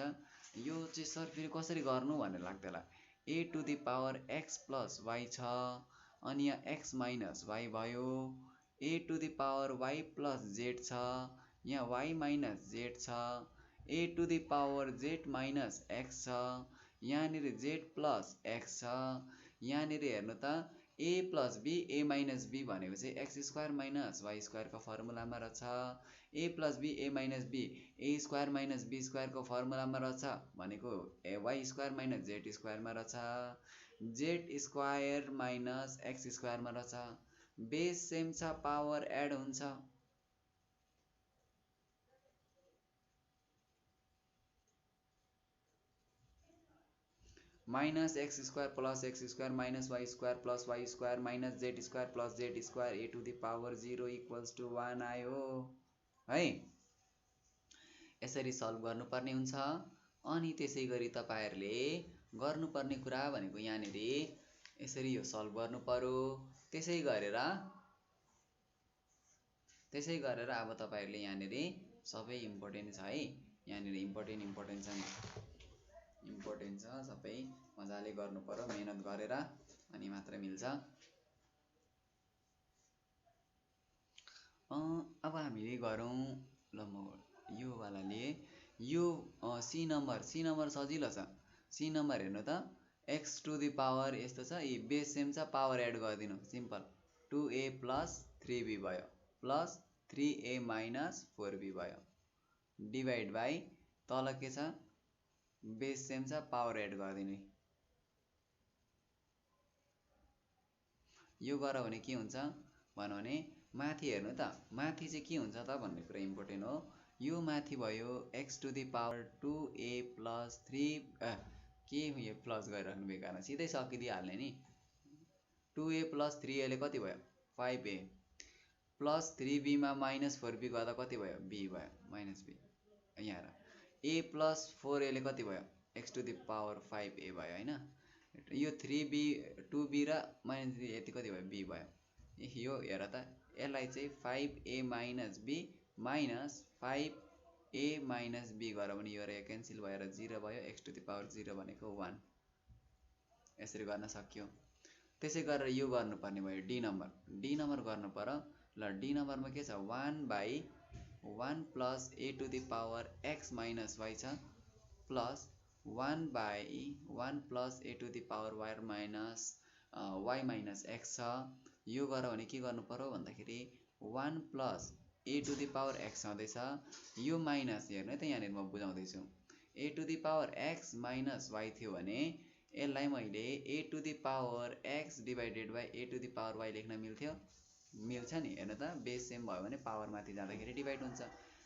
यो चाहिँ सर फेरि कसरी गर्नु भनेर लाग्दैला, a to the power x plus y छ, अनि यहाँ x माइनस y भयो, a to the power y plus z छ, यहाँ y माइनस z छ, a to the power z minus x छ, यहाँनिर z प्लस x छ, यहाँनिर हेर्नु त a plus b a minus b भनेको चाहिँ एक्स स्क्वायर माइनस वाई स्क्वायरको फर्मुलामा रहेछ, a plus b a minus b a square minus b स्क्वायरको फर्मुलामा रहेछ भनेको वाई स्क्वायर माइनस जेड स्क्वायरमा रहेछ, जेड स्क्वायर माइनस एक्स स्क्वायरमा रहेछ। बेस सेम छ, पावर एड हुन्छ, minus x square plus x square minus y square minus z square a to the power 0 equals to 1 आयो है। यसरी सल्भ गर्नुपर्ने हुन्छ। अनि त्यसै गरी तपाईहरुले गर्नुपर्ने कुरा भनेको यहाँनिर यसरी यो सल्भ गर्नु पर्यो। त्यसै गरेर अब तपाईहरुले यहाँनिर सबै इम्पोर्टेन्ट छ है, यहाँनिर इम्पोर्टेन्ट छ, सबै मजाले गर्नु पर्यो, मेहनत गरेर अनि मात्र मिल्छ। अब हामीले गरौँ ल, म यो वालाले यो सी नम्बर सजिलो छ। सी नम्बर हेर्नु त, x टु द पावर यस्तो छ, यी बेस सेम छ, पावर एड गरिदिनु सिम्पल, 2a प्लस 3b भयो प्लस 3a माइनस 4b भयो, डिभाइड बाई तल के छ बेस सेम छ, पावर एड गरिदिने। यो गर भने के हुन्छ भन्ने माथि हेर्नु त, माथि चाहिँ के हुन्छ त भन्ने कुरा इम्पोर्टेन्ट हो। यो माथि भयो x to the power 2a plus 3 के यो प्लस गरिराख्नु बेकार, सिधै सकिदिइहाल्ने नि। 2a प्लस 3a ले कति भयो 5a प्लस 3b मा माइनस 4b गर्दा कति भयो b भयो माइनस b। यहाँ a प्लस 4a ले कति भयो x to the power 5a भयो हैन। यो 3b 2b र माइनस यति कति भयो b भयो। यो हेर त, यसलाई चाहिँ 5a minus b minus 5a minus b गर भने यो र यो क्यान्सल भएर 0 भयो, x टु द पावर 0 भनेको 1। यसरी गर्न सक्यो। त्यसै गरेर यो गर्नुपर्ने भयो डी नम्बर गर्नु पर्यो। ल डी नम्बरमा के छ, 1/1 plus a to the power x minus y छ, plus 1 plus a to the power y minus x छ। यो गर भने के गर्नु पर्यो भन्दाखेरि 1 plus a to the power x छँदैछ। यो माइनस हेर्नु है त, यहाँनिर म बुझाउँदैछु। A to the power x minus y थियो भने यसलाई मैले a to the power x divided by a to the power Y लेख्न मिल्थ्यो, मिल्छ नि। हेर्नु त, बेस सेम भयो भने पावर माथि जाँदाखेरि डिभाइड हुन्छ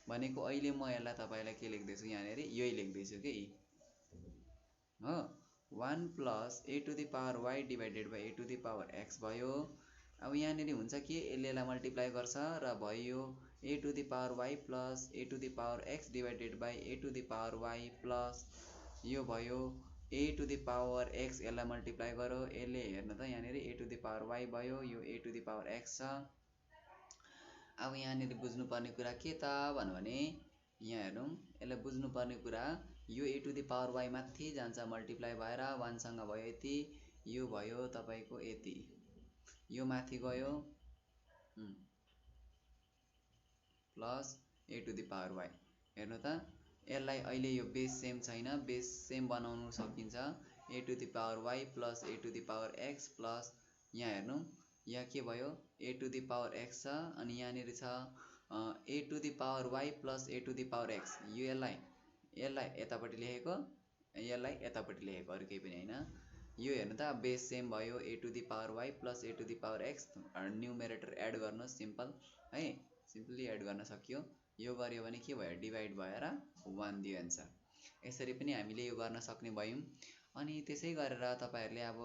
भनेको। अहिले म यसलाई तपाईँलाई के लेख्दैछु, यहाँनिर यही लेख्दैछु कि हो। 1 plus a to the power y divided by a to the power x भयो। अब यहाँनिर हुन्छ कि यसलाई मल्टिप्लाई गर्छ र भयो a to the power y plus a to the power x divided by a to the power y plus यो भयो a to the power x. यसलाई मल्टिप्लाई गरो, यसले हेर्नु त यहाँनिर a to the power y भयो, यो a to the power x छ। अब यहाँनिर बुझ्नुपर्ने कुरा के त भने यहाँ हेरौँ, यसलाई बुझ्नुपर्ने कुरा यो a to the power Y माथि जान्छ मल्टिप्लाई भएर 1 सँग भयो यति, यो भयो तपाईँको यति, यो माथि गयो plus a to the power y. हेर्नु त, यसलाई अहिले यो बेस सेम छैन, बेस सेम बनाउनु सकिन्छ। A to the power y plus a to the power x plus यहाँ हेर्नु, यहाँ के भयो a to the power x छ अनि यहाँनिर छ a to the power y plus a to the power x. यो यसलाई यतापट्टि लेखेको, यसलाई यतापट्टि लेखेको, अरू केही पनि होइन। यो हेर्नु त, बेस सेम भयो a to the power y plus a to the power x. Numerator add गर्नुहोस्, सिम्पल है, सिम्पली एड गर्न सक्यो। यो गर्यो भने के भयो, डिभाइड भएर 1 दियो एन्सर। यसरी पनि हामीले यो गर्न सक्ने भयौँ। अनि त्यसै गरेर तपाईँहरूले अब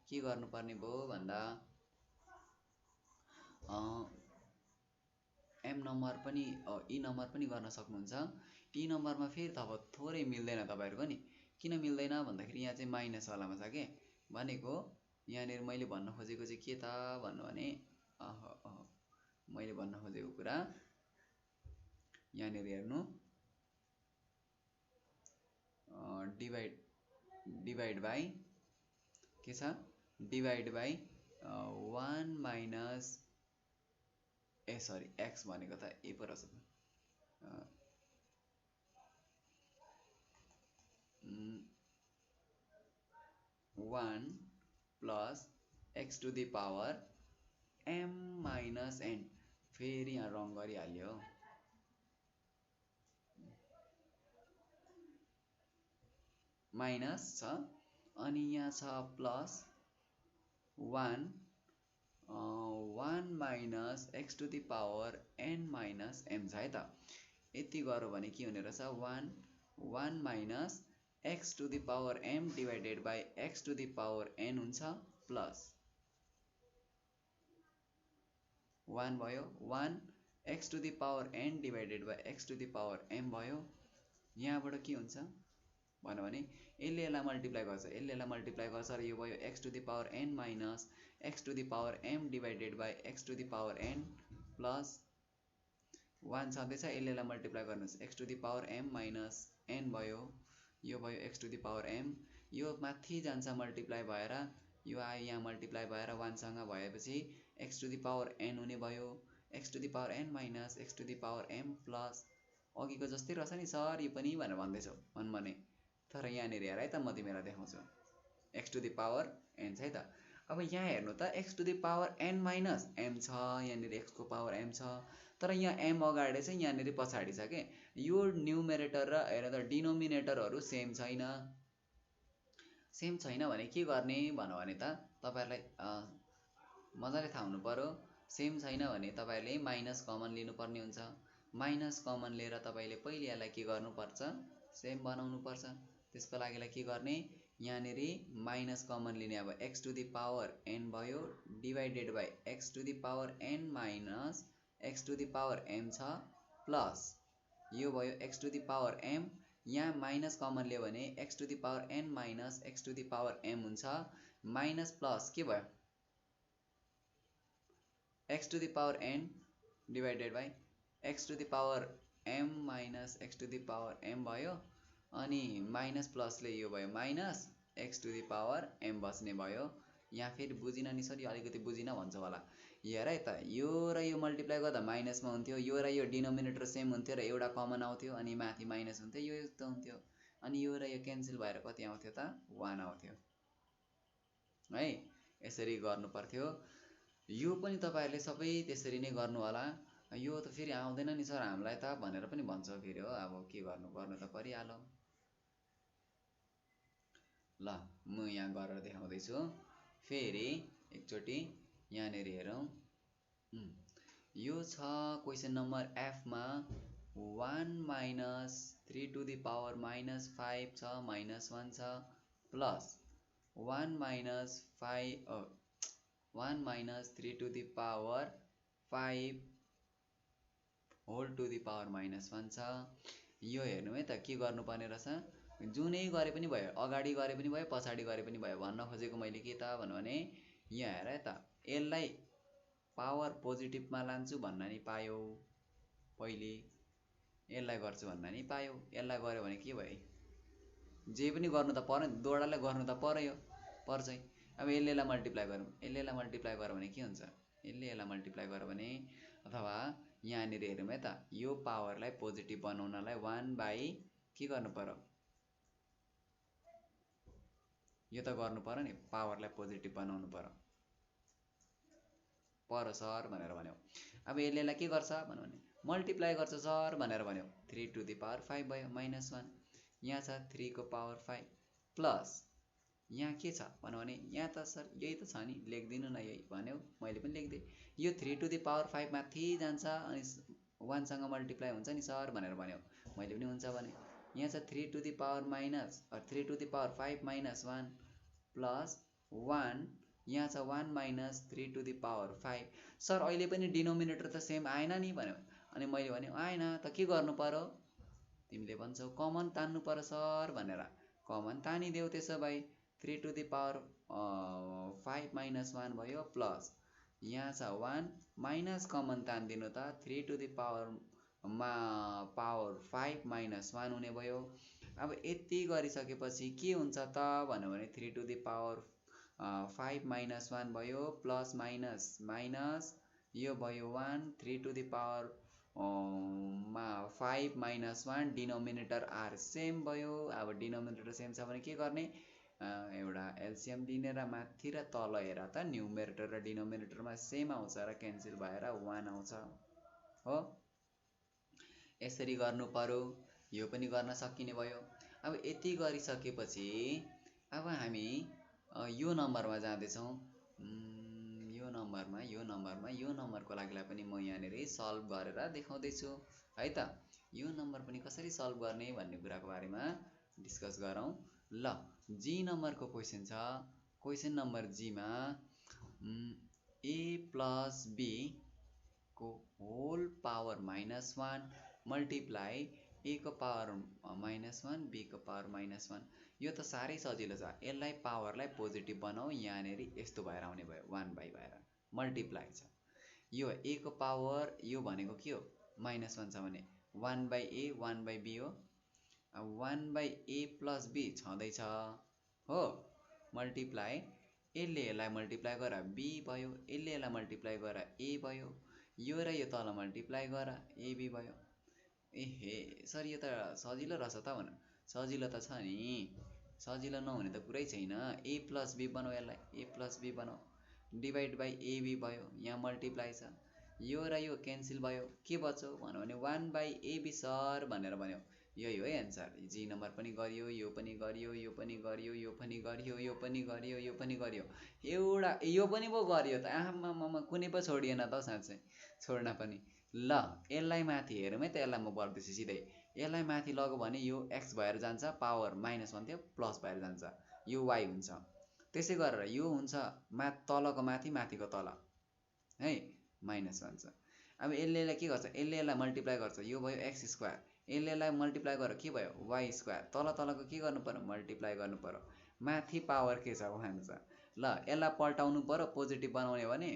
के गर्नुपर्ने भयो भन्दा एम नम्बर पनि ई नम्बर पनि गर्न सक्नुहुन्छ। टी नम्बरमा फेरि त अब थोरै मिल्दैन तपाईँहरूको नि। किन मिल्दैन भन्दाखेरि यहाँ चाहिँ माइनसवालामा छ के भनेको। यहाँनिर मैले भन्न खोजेको चाहिँ के त भन्नु भने मैले भन्न खोजेको कुरा यहाँनिर हेर्नु, डिभाइड बाई के छ, divide by 1 minus sorry x भनेको त ए पो रहेछ। 1 plus x to the power m minus n. फेरि यहाँ रङ गरिहाल्यो, माइनस छ अनि यहाँ छ plus 1 minus x to the power n minus m छ है त। यति गऱ्यो भने के हुने रहेछ, 1 minus x to the power m divided by x to the power n हुन्छ प्लस 1 भयो 1 x to the power n divided by x to the power m भयो। यहाँबाट के हुन्छ भने यसले मल्टिप्लाई गर्छ, यसले मल्टिप्लाई गर्छ र यो भयो x to the power n minus x to the power m divided by x to the power n plus 1 छँदैछ, यसले मल्टिप्लाई गर्नुहोस् x to the power m minus n भयो, यो भयो x to the power m. यो माथि जान्छ multiply भएर, यो आयो यहाँ मल्टिप्लाई भएर 1 सँग भएपछि x to the power n हुने भयो, x to the power n minus x to the power m plus अघिको जस्तै रहेछ नि सर यो पनि भनेर भन्दैछौ भने। तर यहाँनिर हेर है त, म तिमीलाई देखाउँछु x to the power n छ है त। अब यहाँ हेर्नु त, x to the power n minus m छ, यहाँनिर एक्स को पावर एम छ, तर यहाँ एम अगाडि चाहिँ यहाँनिर पछाडि छ के। यो न्युमेरेटर र हेर त डिनोमिनेटरहरू सेम छैन। सेम छैन भने के गर्ने भने त तपाईँहरूलाई मजाले थाहा हुनु पर्यो। सेम छैन भने तपाईँहरूले माइनस कमन लिनुपर्ने हुन्छ। माइनस कमन लिएर तपाईँले पहिले यसलाई के गर्नुपर्छ, सेम बनाउनुपर्छ। त्यसको लागिलाई के गर्ने, यहाँनिर माइनस कमन लिने। अब x to the power n भयो divided by x to the power n minus x to the power m छ प्लस यो भयो x to the power m. यहाँ माइनस कमन लियो भने x to the power n minus x to the power m हुन्छ minus plus के भयो x to the power n divided by x to the power m minus x to the power m भयो अनि minus प्लसले यो भयो minus x to the power m बस्ने भयो। यहाँ फेरि बुझिन नि सर, यो अलिकति बुझिन भन्छ होला। हेर है त, यो र यो मल्टिप्लाई गर्दा माइनसमा हुन्थ्यो, यो र यो डिनोमिनेटर सेम हुन्थ्यो र एउटा कमन आउँथ्यो अनि माथि माइनस हुन्थ्यो, यो यस्तो हुन्थ्यो। अनि यो र यो क्यान्सल भएर कति आउँथ्यो त 1 आउँथ्यो है। यसरी गर्नु पर्थ्यो। यो पनि तपाईहरुले सबै त्यसरी नै गर्नु होला। यो त फेरि आउँदैन नि सर हामीलाई त भनेर पनि भन्छ फेरि हो। अब के गर्नु त परिहाल्यो। ल म यहाँ गरेर देखाउँदै छु। फेरि एकचोटी यहाँनेर हेरौँ। यो छ क्वेशन नम्बर F मा 1 minus 3 to the power minus 5 छ माइनस 1 छ plus 1 minus 3 to the power 5 whole to the power minus 1 छ। यो हेर्नु है त के गर्नुपर्ने रहेछ। जुनै गरे पनि भयो, अगाडि गरे पनि भयो, पछाडि गरे पनि भयो। भन्न खोजेको मैले के त भने यहाँ हेर है त, यसलाई पावर पोजिटिभमा लान्छु भन्न नि पायो पहिले, यसलाई गर्छु भन्न नि पायो। यसलाई गर्यो भने के भयो, जे पनि गर्नु त पर्यो नि, दोडालाई गर्नु त पर्छ। अब यसलाई मल्टिप्लाई गरौँ, यसलाई मल्टिप्लाई गर्यो भने के हुन्छ, यसलाई मल्टिप्लाई गर्यो भने अथवा यहाँनिर हेरौँ है त, यो पावरलाई पोजिटिभ बनाउनलाई 1 बाई के गर्नु पर्यो, यो त गर्नु पर्यो नि, पावरलाई पोजिटिभ बनाउनु पर्यो सर भनेर भन्यो। अब यसलाई के गर्छ भन्यो भने मल्टिप्लाई गर्छ सर भनेर भन्यो। 3 टु द पावर 5 भयो माइनस 1, यहाँ छ 3 को पावर 5 प्लस यहाँ के छ भन्यो भने यहाँ त सर यही त छ नि, लेख्दिनु न यही भन्यो, मैले पनि लेख्दिएँ। यो 3 टु द पावर 5 माथि जान्छ अनि 1 सँग मल्टिप्लाई हुन्छ नि सर भनेर भन्यो, मैले पनि हुन्छ भने। यहाँ छ 3 to the power 5 minus 1 plus 1, यहाँ छ 1 minus 3 to the power 5। Sir अहिले पनि डिनोमिनेटर त सेम आएन नि भन्यो। अनि मैले भने आएन त के गर्नु पर्यो, तिमीले भन्छौ कमन तान्नु पर्यो सर भनेर। कमन तानिदेऊ त्यसो भए 3 टु द पावर 5 माइनस 1 भयो प्लस यहाँ छ 1 माइनस कमन तानिदिनु त 3 टु द पावर 5 माइनस 1 हुने भयो। अब यति गरिसकेपछि के हुन्छ त भन्यो भने 3 टु द पावर 5 माइनस 1 भयो प्लस माइनस माइनस यो भयो 1, 3 to the power 5 minus 1 denominator are same भयो। अब डिनोमिनेटर सेम छ भने के गर्ने, एउटा एलसिएम लिने र माथि र तल हेर त न्युमेरेटर र डिनोमिनेटरमा सेम आउँछ र क्यान्सल भएर 1 आउँछ हो। यसरी गर्नु पर्यो, यो पनि गर्न सकिने भयो। अब यति गरिसकेपछि अब हामी यो नम्बरमा जाँदैछौँ। यो नम्बरको लागि पनि म यहाँनिर सल्भ गरेर देखाउँदैछु है त। यो नम्बर पनि कसरी सल्भ गर्ने भन्ने कुराको बारेमा डिस्कस गरौँ। ल जी नम्बरको क्वेसन छ। क्वेसन नम्बर जीमा a प्लस b को whole power minus 1 multiply a को पावर माइनस 1 b को पावर माइनस 1। यो त साह्रै सजिलो छ। यसलाई पावरलाई पोजिटिभ बनाऊ, यहाँनिर यस्तो भएर आउने भयो 1 बाई भएर मल्टिप्लाई छ। यो a को पावर यो भनेको के हो माइनस 1 छ भने 1 बाई a 1 बाई b हो। 1 बाई a प्लस b छँदैछ हो, मल्टिप्लाई यसलाई मल्टिप्लाई गर b भयो, यसलाई मल्टिप्लाई गर a भयो, यो र यो तल मल्टिप्लाई गर ab भयो। एहे सर यो त सजिलो रहेछ त भन। सजिलो त छ नि, सजिलो नहुने त कुरै छैन। a प्लस b बनाऊ, यसलाई a प्लस b बनाऊ, डिभाइड बाई ab भयो, यहाँ मल्टिप्लाई छ, यो र यो क्यान्सल भयो, के बच्यो भन्यो भने 1 बाई ab सर भनेर भन्यो। यही हो एन्सर। जी नम्बर पनि गरियो, यो पनि गरियो, यो पनि गरियो, यो पनि गरियो, यो पनि गरियो, यो पनि गरियो, एउटा यो पनि पो गरियो त। आमामा कुनै पो छोडिएन त साँच्चै, छोड्न पनि। ल यसलाई माथि हेरौँ है त, यसलाई म गर्दैछु सिधै। यसलाई माथि लगो भने यो x भएर जान्छ, पावर माइनस 1 थियो प्लस भएर जान्छ, यो y हुन्छ। त्यसै गरेर यो हुन्छ तलको माथि माथिको तल है माइनस 1 छ। अब यसलाई के गर्छ, यसलाई मल्टिप्लाई गर्छ, यो भयो x स्क्वायर, यसलाई मल्टिप्लाई गरेर के भयो y स्क्वायर, तलको के गर्नु पर्यो मल्टिप्लाई गर्नु पर्यो, माथि पावर के छ 1 छ। ल यसलाई पल्टाउनु पर्यो पोजिटिभ बनाउने भने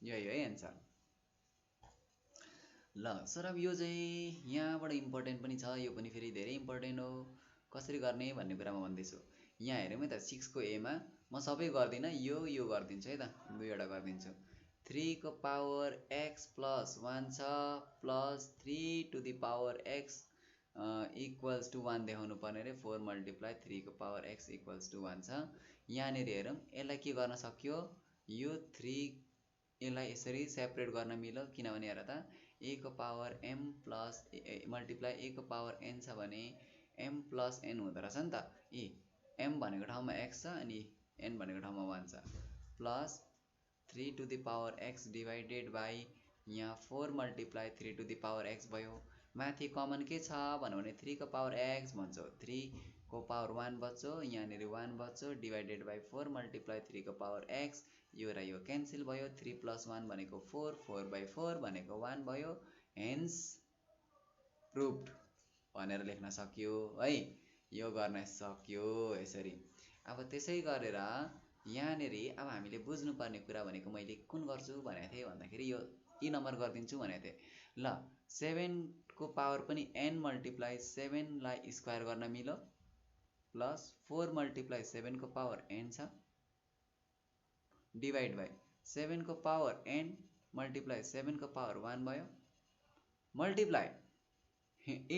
यही हो एन्सर। ल सर अब यो चाहिँ यहाँबाट इम्पोर्टेन्ट पनि छ, यो पनि फेरि धेरै इम्पोर्टेन्ट हो। कसरी गर्ने भन्ने कुरामा भन्दैछु। यहाँ हेरौँ है त 6 को a मा म सबै गर्दिनँ, यो गरिदिन्छु है त, दुईवटा गरिदिन्छु। 3 को पावर x प्लस 1 छ plus 3 to the power x equals to 1 देखाउनु पर्ने रे 4 मल्टिप्लाई 3 को पावर x इक्वल्स टु 1 छ। यहाँनिर हेरौँ यसलाई के गर्न सक्यो यो 3 यसलाई यसरी सेपरेट गर्न मिल्यो किनभने हेर त a को power m plus multiply a को पावर n छ भने m प्लस n हुँदो रहेछ नि त। m भनेको ठाउँमा x छ अनि n भनेको ठाउँमा 1 छ plus 3 to the power x divided by यहाँ 4 multiply 3 to the power x भयो। माथि कमन के छ भने 3 को पावर x भन्छौ 3 को पावर 1 बच्चो यहाँनिर 1 बच्चो डिभाइडेड बाई 4 मल्टिप्लाई 3 को पावर x यो र यो क्यान्सल भयो 3 प्लस 1 भनेको 4 4 बाई 4 भनेको 1 भयो हेन्स प्रुभड भनेर लेख्न सक्यो है। यो गर्न सक्यो यसरी। अब त्यसै गरेर यहाँनिर अब हामीले बुझ्नुपर्ने कुरा भनेको मैले कुन गर्छु भनेको थिएँ भन्दाखेरि यो यी नम्बर गरिदिन्छु भनेको थिएँ। ल 7 को पावर पनि n मल्टिप्लाई 7 लाई स्क्वायर गर्न मिल्यो प्लस 4 मल्टिप्लाई 7 को पावर n छ डिभाइड बाई 7 को पावर n मल्टिप्लाई 7 को पावर 1 भयो मल्टिप्लाई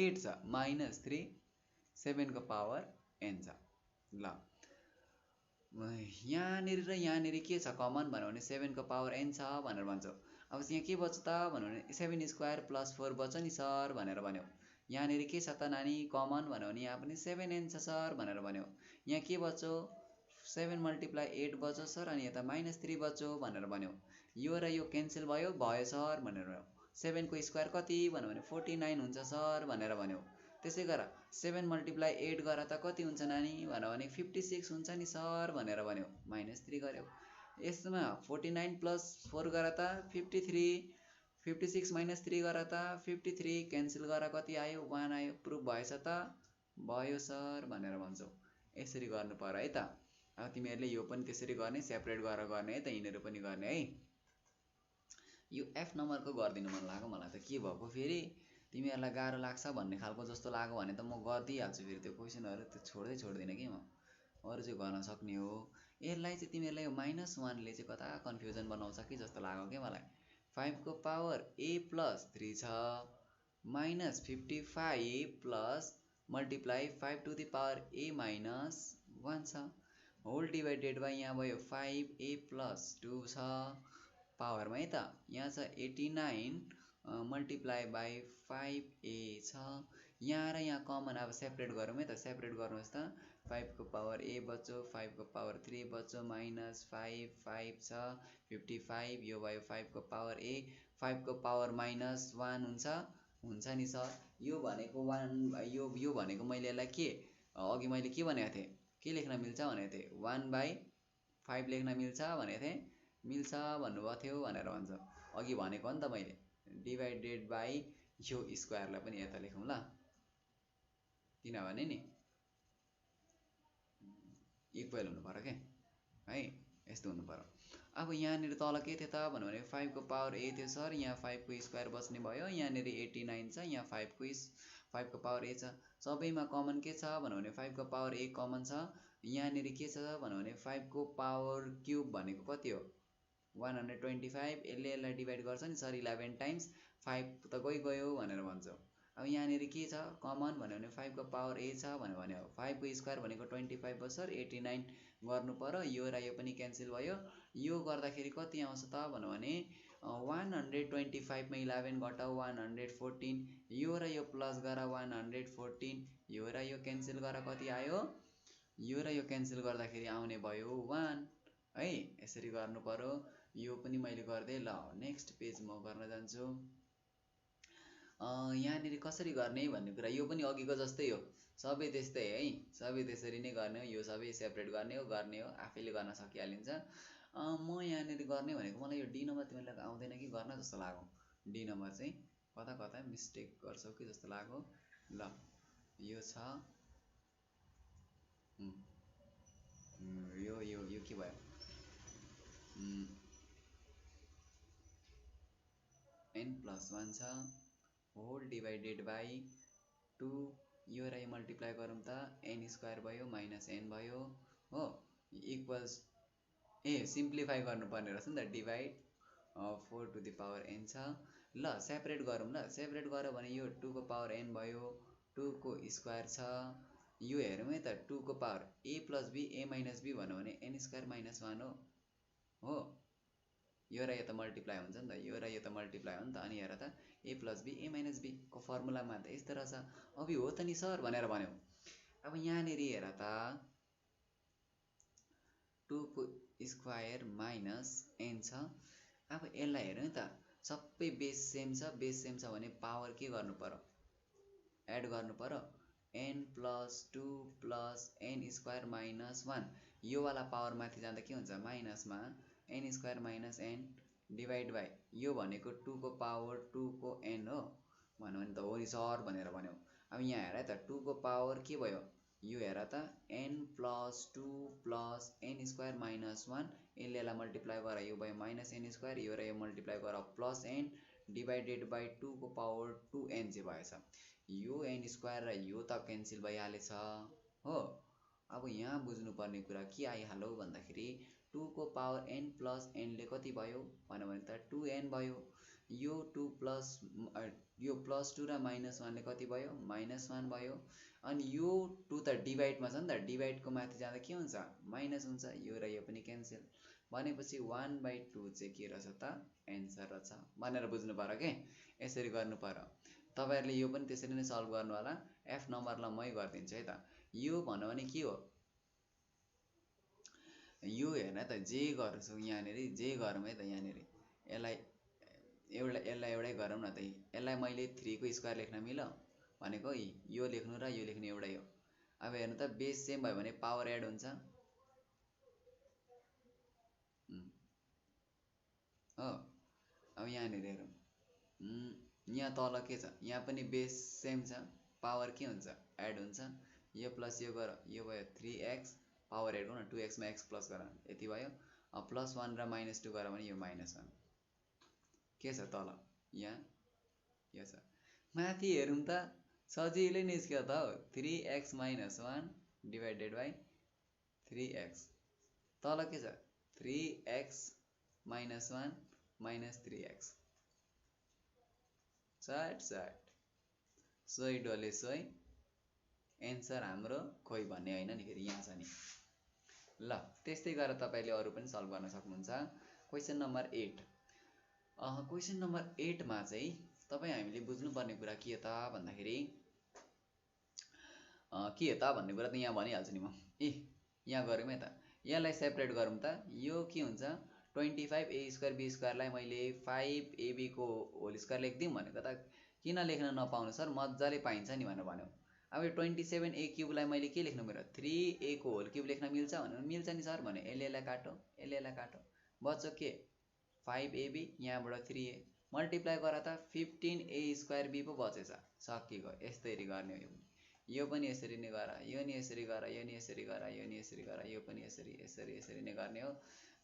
8 छ माइनस 3 7 को पावर n छ। ल यहाँनिर र यहाँनिर के छ कमन भने 7 को पावर n छ भनेर भन्छौ। अब यहाँ के बच्छ त भने 7 स्क्वायर प्लस 4 बच्छ नि सर भनेर भन्यो। यहाँनिर के छ त नानी कमन भन्यो भने यहाँ पनि 7n छ सर भनेर भन्यो। यहाँ के बच्चो 7 मल्टिप्लाई 8 बच्चो सर अनि यता माइनस 3 बच्चो भनेर भन्यो। यो र यो क्यान्सल भयो भयो सर भनेर भन्यो। 7 को स्क्वायर कति भन्यो भने 49 हुन्छ सर भनेर भन्यो। त्यसै गर 7 मल्टिप्लाई 8 गर त कति हुन्छ नानी भन्यो भने 56 हुन्छ नि सर भनेर भन्यो माइनस 3 गर्यो। यसमा 49 प्लस 4 गर त 53 56 माइनस 3 गर त 53 क्यान्सल गर कति आयो 1 आयो प्रुफ भएछ त भयो सर भनेर भन्छौ। यसरी गर्नु पर्यो है त। अब तिमीहरूले यो पनि त्यसरी गर्ने सेपरेट गरेर गर्ने है त यिनीहरू पनि गर्ने है। यो f नम्बरको गरिदिनु मन लाग्यो मलाई त के भएको फेरि तिमीहरूलाई गाह्रो लाग्छ भन्ने खालको जस्तो लाग्यो भने त म गरिदिइहाल्छु फेरि त्यो क्वेसनहरू त्यो छोड्दिनँ कि म अरू चाहिँ गर्न सक्ने हो। यसलाई चाहिँ तिमीहरूलाई यो -1 ले चाहिँ कता कन्फ्युजन बनाउँछ कि जस्तो लाग्यो कि मलाई। 5 को पावर a प्लस 3 छ minus 55 plus multiply 5 to the power a minus 1 छ होल डिभाइडेड बाई यहाँ भयो 5a प्लस 2 छ पावरमा है त यहाँ छ 89 मल्टिप्लाई बाई 5a छ यहाँ र यहाँ कमन अब सेपरेट गरौँ है त। सेपरेट गर्नुहोस् त 5 को पावर a बच्चो 5 को पावर 3 बच्चो माइनस 5 5 छ 55 यो भयो 5 को पावर a 5 को पावर माइनस 1 हुन्छ नि सर। यो भनेको 1 यो भनेको मैले यसलाई के अघि मैले के भनेको थिएँ के लेख्न मिल्छ भनेको थिएँ 1/5 लेख्न मिल्छ भनेको थिएँ मिल्छ भन्नुभएको थियो भनेर भन्छ अघि भनेको हो नि त मैले डिभाइडेड बाई यो स्क्वायरलाई पनि यता लेखौँ ल किनभने नि इक्वल हुनु पर्यो के है यस्तो हुनु पर्यो। अब यहाँनिर तल के थियो त भन्यो भने 5 को पावर a थियो सर यहाँ 5 को स्क्वायर बस्ने भयो यहाँनिर 89 छ यहाँ 5 को पावर a छ सबैमा कमन के छ भन्यो भने 5 को पावर a कमन छ यहाँनिर के छ भन्यो भने 5 को पावर क्युब भनेको कति हो 125 यसलाई डिभाइड गर्छ नि सर 11 टाइम्स 5 त गयो भनेर भन्छ। अब यहाँनिर के छ कमन भन्यो भने 5 को पावर a छ भन्यो भने 5 को स्क्वायर भनेको 25 हो सर 89 गर्नु पर्यो यो र यो पनि क्यान्सल भयो। यो गर्दाखेरि कति आउँछ त भन्यो भने 125 मा 11 घटाउ 114 यो र यो प्लस गर 114 यो र यो क्यान्सल गर कति आयो यो र यो क्यान्सल गर्दाखेरि आउने भयो 1 है यसरी गर्नु पर्यो। यो पनि मैले गर्दै ल नेक्स्ट पेज म गर्न जान्छु। यहाँनिर कसरी गर्ने भन्ने कुरा यो पनि अघिको जस्तै हो सबै त्यस्तै है सबै त्यसरी नै गर्ने हो यो सबै सेपरेट गर्ने हो आफैले गर्न सकिहालिन्छ। म यहाँनिर गर्ने भनेको मलाई यो डी नम्बर तिमीलाई आउँदैन कि गर्न जस्तो लाग्यो डी नम्बर चाहिँ कता कता मिस्टेक गर्छौ कि जस्तो लाग्यो। ल यो छ यो के भयो n+1 छ होल डिभाइडेड बाई 2 यो र यो मल्टिप्लाई गरौँ त n स्क्वायर भयो माइनस n भयो हो इक्वल्स सिम्प्लिफाई गर्नुपर्ने रहेछ नि त divide 4 to the power n छ। ल सेपरेट गरौँ ल सेपरेट गऱ्यो भने यो 2 को पावर n भयो 2 को स्क्वायर छ यो हेरौँ है त 2 को power a plus b a minus b भन्यो भने n स्क्वायर माइनस 1 हो यो र यो त मल्टिप्लाई हुन्छ नि त यो र यो त मल्टिप्लाई हो नि त अनि हेर त a plus b a minus b को फर्मुलामा त यस्तो रहेछ अब हो त नि सर भनेर भन्यो अब यहाँनिर हेर त 2 को स्क्वायर माइनस n छ अब यसलाई हेरौँ त सबै बेस सेम छ भने पावर के गर्नु पर्यो एड गर्नु पर्यो n plus 2 plus n square minus 1 यो वाला पावर माथि जाँदा के हुन्छ माइनसमा n square minus n divide by यो भनेको 2 को पावर 2 को n हो भन्यो भने त हो नि सर भनेर भन्यो अब यहाँ हेर त 2 को पावर के भयो यो हेर त n plus 2 plus n square minus 1 यसलाई मल्टिप्लाई गरेर यो भयो माइनस n स्क्वायर यो र यो मल्टिप्लाई गरेर प्लस n डिभाइडेड बाई 2 को पावर 2n चाहिँ भएछ यो n स्क्वायर र यो त क्यान्सल भइहालेछ हो अब यहाँ बुझ्नुपर्ने कुरा के आइहाल्यो भन्दाखेरि 2 को पावर n प्लस n ले कति भयो भन्यो भने त 2n भयो यो 2 प्लस यो प्लस 2 र माइनस 1 ले कति भयो माइनस 1 भयो अनि यो 2 त डिभाइडमा छ नि त डिभाइडको माथि जाँदा के हुन्छ माइनस हुन्छ यो र यो पनि क्यान्सल भनेपछि 1/2 चाहिँ के रहेछ त एन्सर रहेछ भनेर बुझ्नु पर्यो के यसरी गर्नु पर्यो तपाईहरुले यो पनि त्यसरी नै सल्भ गर्नु होला f नम्बरलाई मै गर्दिन्छु है त यो भन्नु भने के हो यो हेर्न त जे गर्छु यहाँनेरि जे गरौँ है त यहाँनेरि यसलाई एउटै गरौँ न त यसलाई मैले 3 को स्क्वायर लेख्न मिल्यो भनेको यो लेख्नु र यो लेख्नु एउटै हो अब हेर्नु त बेस सेम भयो भने पावर एड हुन्छ हो अब यहाँनेरि हेरौँ यहाँ तल के छ यहाँ पनि बेस सेम छ पावर के हुन्छ एड हुन्छ यो प्लस यो गर यो भयो 3x पावर एड गर्नु 2x मा x प्लस गर यति भयो प्लस 1 र माइनस 2 गर भने यो माइनस 1 के छ तल यहाँ यो छ माथि हेरौँ त सजिलै निस्क्यो त हो 3x minus 1 divided by 3x तल के छ 3x माइनस 1 माइनस 3x साट सोही डोले सोही एन्सर हाम्रो खोइ भन्ने हैन नि फेरि यहाँ छ नि ल त्यस्तै गरेर तपाईले अरु पनि सल्भ गर्न सक्नुहुन्छ क्वेशन नम्बर 8 क्वेशन नम्बर 8 मा चाहिँ तपाई हामीले बुझ्नुपर्ने कुरा के हो त भन्दाखेरि के हो त भन्ने कुरा त यहाँ भनिहाल्छु नि म यहाँ गरौँ है त यसलाई सेपरेट गरौँ त यो के हुन्छ 25a स्क्वायर b स्क्वायरलाई मैले 5ab को होल स्क्वायर लेख्दिउँ भनेको त किन लेख्न नपाउनु सर मज्जाले पाइन्छ नि भनेर भन्यो अब यो 27a क्यूबलाई मैले के लेख्नु पर्यो 3a को होल क्यूब लेख्न मिल्छ भने मिल्छ नि सर भने यसलाई काटो बच्चो के 5ab यहाँबाट 3a मल्टिप्लाई गरा त 15a स्क्वायर b पो बचेछ सकिएको यसरी गर्ने हो यो पनि यसरी नै गर यो नि यसरी गर यो नि यसरी गर यो नि यसरी गर यो पनि यसरी नै गर्ने हो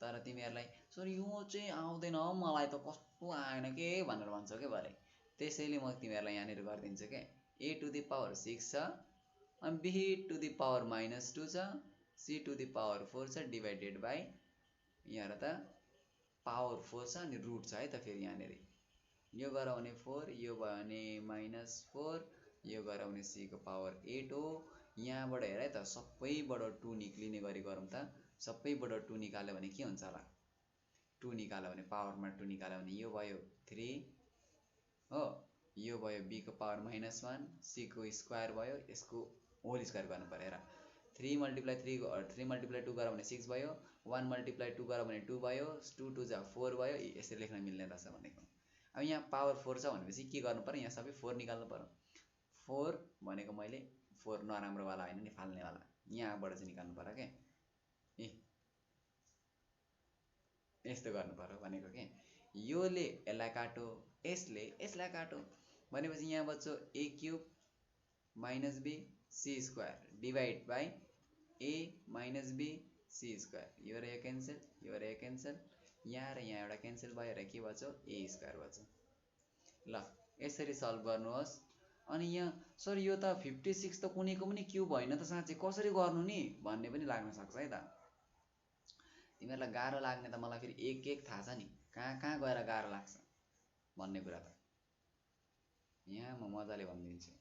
तर तिमीहरुलाई सर यो चाहिँ आउँदैन मलाई त कस्तो आएन के भनेर भन्छौ के भरे त्यसैले म तिमीहरुलाई यहाँनिर गर्दिन्छु के a टु द पावर 6 छ अनि b टु द पावर -2 छ c टु द पावर 4 छ डिवाइडेड बाइ यहाँ र त पावर 4 छ अनि रुट छ है त फेरि यहाँनिर यो गरौ भने 4 यो भयो भने -4 यो गरौ भने c को पावर 8 हो यहाँबाट हेर है त सबैबाट 2 निक्लिने गरी गरौँ त सबैबाट 2 निकाल्यो भने के हुन्छ होला 2 निकाल्यो भने पावरमा 2 निकाल्यो भने यो भयो 3 हो यो भयो b को पावर -1 c को स्क्वायर भयो यसको होल स्क्वायर गर्नु पर्यो हेर 3 मल्टिप्लाई 2 गरौ भने 6 भयो 1 मल्टिप्लाई 2 गरौ भने 2 भयो 2 2 जा 4 भयो यसरी लेख्न मिल्ने रहेछ भनेको अब यहाँ पावर 4 छ भनेपछि के गर्नु पर्यो यहाँ सबै 4 निकाल्नु पर्यो 4 भनेको मैले 4 नराम्रो वाला हैन नि फाल्ने वाला यहाँबाट चाहिँ निकाल्नु पर्यो के यस्तो गर्नु पर्यो भनेको के योले यसलाई काटो यसले यसलाई काटो भनेपछि यहाँ बच्चो a cube - b c square divide by a - b c square यो र यो क्यान्सल यहाँ र यहाँ एउटा क्यान्सल भयो र के बच्चो a स्क्वायर बच्चो ल यसरी सल्भ गर्नुहोस् अनि यहाँ सर यो त 56 त कुनैको पनि क्यूब हैन त साच्चै कसरी गर्नु नि भन्ने पनि लाग्न सक्छ है त तिमीहरुलाई गाह्रो लाग्ने त मलाई फेरि एक थाहा छ नि कहाँ गएर गाह्रो लाग्छ भन्ने कुरा त यहाँ म मजाले भनिदिन्छु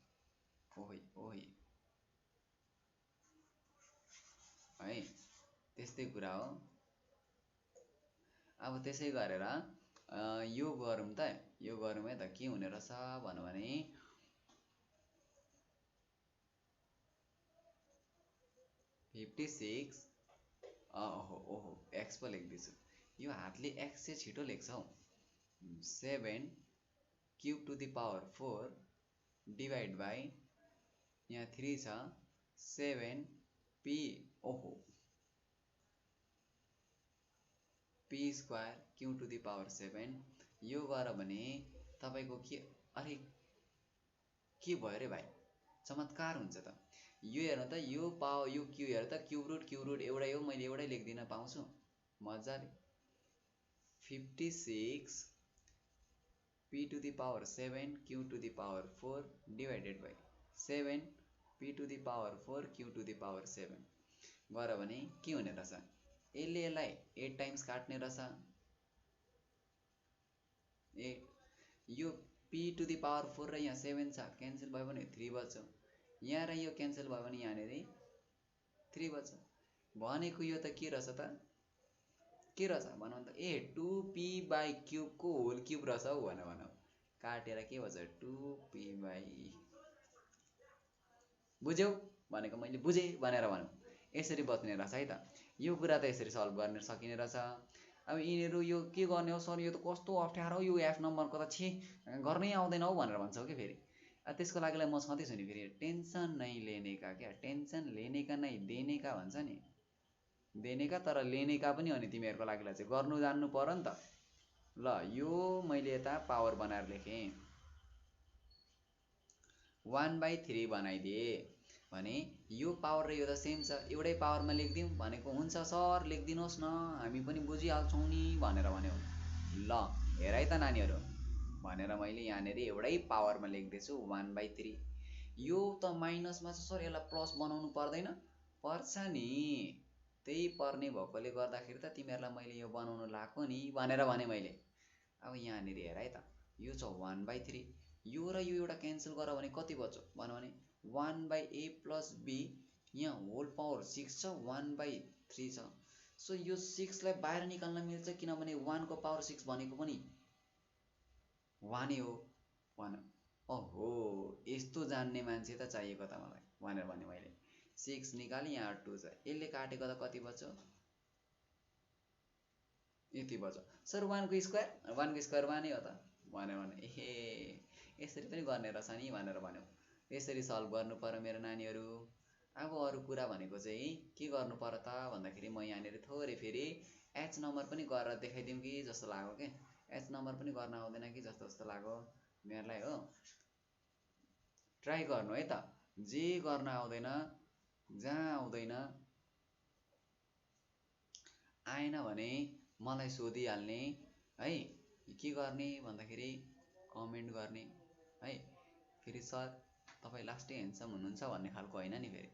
ओही ओही है, त्यस्तै कुरा हो। अब त्यसै गरेर यो गरौँ त, यो गरौँ है त, के हुने रहेछ भने 56 ओहो ओहो एक्स पो लेख्दैछु, यो हातले एक्स चाहिँ छिटो लेख्छ हौ। 7 cube to the power 4 divide by, यहाँ 3 छ, 7 पी, ओहो p square q to the power 7, यो गर भने तपाईँको के, अरे के भयो रे भाइ, चमत्कार हुन्छ त। यो हेर्नु त, यो पावर यो क्यू हेर त, क्युब रुट एउटै हो, मैले एउटै लेख्दिन पाउँछु मजाले। 56 p to the power 7 q to the power 4 divided by 7 p to the power 4 q to the power 7 गर भने के हुने रहेछ, यसले यसलाई 8 टाइम्स काट्ने रहेछ। 8, यो p टु द पावर 4 र यहाँ 7 छ, क्यान्सल भयो भने 3 बच्छ, यहाँ र यो क्यान्सल भयो भने यहाँनिर 3 बच्छ। भनेको यो त के रहेछ त, के रहेछ भनौँ त, ए 2p बाई क्युबको होल क्युब रहेछ हौ भनौँ, काटेर के भन्छ 2p बाई, बुझ्यौ भनेको मैले बुझेँ भनेर भनौँ, यसरी बच्ने रहेछ है त। यो कुरा त यसरी सल्भ गर्न सकिने रहेछ। अब यिनीहरू यो के गर्ने हो सर, यो त कस्तो अप्ठ्यारो, यो एफ नम्बरको त छि गर्नै आउँदैन हौ भनेर भन्छौ कि फेरि। त्यसको लागिलाई म छँदैछु नि फेरि, टेन्सन नै लेने का, क्या टेन्सन लेने का नै देने का भन्छ नि, देने का तर लेने का पनि हो नि, तिमीहरूको लागिलाई चाहिँ गर्नु जान्नु पर्यो नि त। ल यो मैले यता पावर बनाएर लेखेँ, 1/3 बनाइदिए भने यो पावर र यो त सेम छ, एउटै पावरमा लेखिदिउँ भनेको हुन्छ सर लेखिदिनुहोस् न हामी पनि बुझिहाल्छौँ नि भनेर भन्यो। ल हेर है त नानीहरू भनेर मैले यहाँनिर एउटै पावरमा लेख्दैछु 1/3। यो त माइनसमा छ सर, यसलाई प्लस बनाउनु पर्दैन, पर्छ नि, त्यही पर्ने भएकोले गर्दाखेरि त तिमीहरूलाई मैले यो बनाउनु लाएको नि भनेर भने मैले। अब यहाँनिर हेर है त, यो छ 1/3, यो र यो एउटा क्यान्सल गर भने कति बच्छ भने 1/a प्लस b, यहाँ होल पावर 6 छ, 1/3 छ। सो यो 6 लाई बाहिर निकाल्न मिल्छ, किनभने 1 को पावर 6 भनेको पनि 1 हो भन। ओहो यस्तो जान्ने मान्छे त चाहिएको त मलाई भनेर भने मैले। 6 निकालेँ, यहाँ 2 छ, यसले काटेको त कति बच्छ, यति बच्छ सर, 1 को स्क्वायर 1 को स्क्वायर 1 नै हो त भनेर भने, ए यसरी पनि गर्ने रहेछ नि भनेर भन्यो। यसरी सल्भ गर्नु पर्यो मेरो नानीहरू। अब अरू कुरा भनेको चाहिँ के गर्नु पर्यो त भन्दाखेरि, म यहाँनिर थोरै फेरि एच नम्बर पनि गरेर देखाइदिउँ कि जस्तो लाग्यो के, एच नम्बर पनि गर्न आउँदैन कि जस्तो लाग्यो मेरोलाई हो। ट्राई गर्नु है त, जे गर्न आउँदैन, जहाँ आउँदैन आएन भने मलाई सोधिहाल्ने है, के गर्ने भन्दाखेरि कमेन्ट गर्ने है। फेरि सर तपाईँ लास्टै ह्यान्डसम हुनुहुन्छ भन्ने खालको होइन नि, फेरि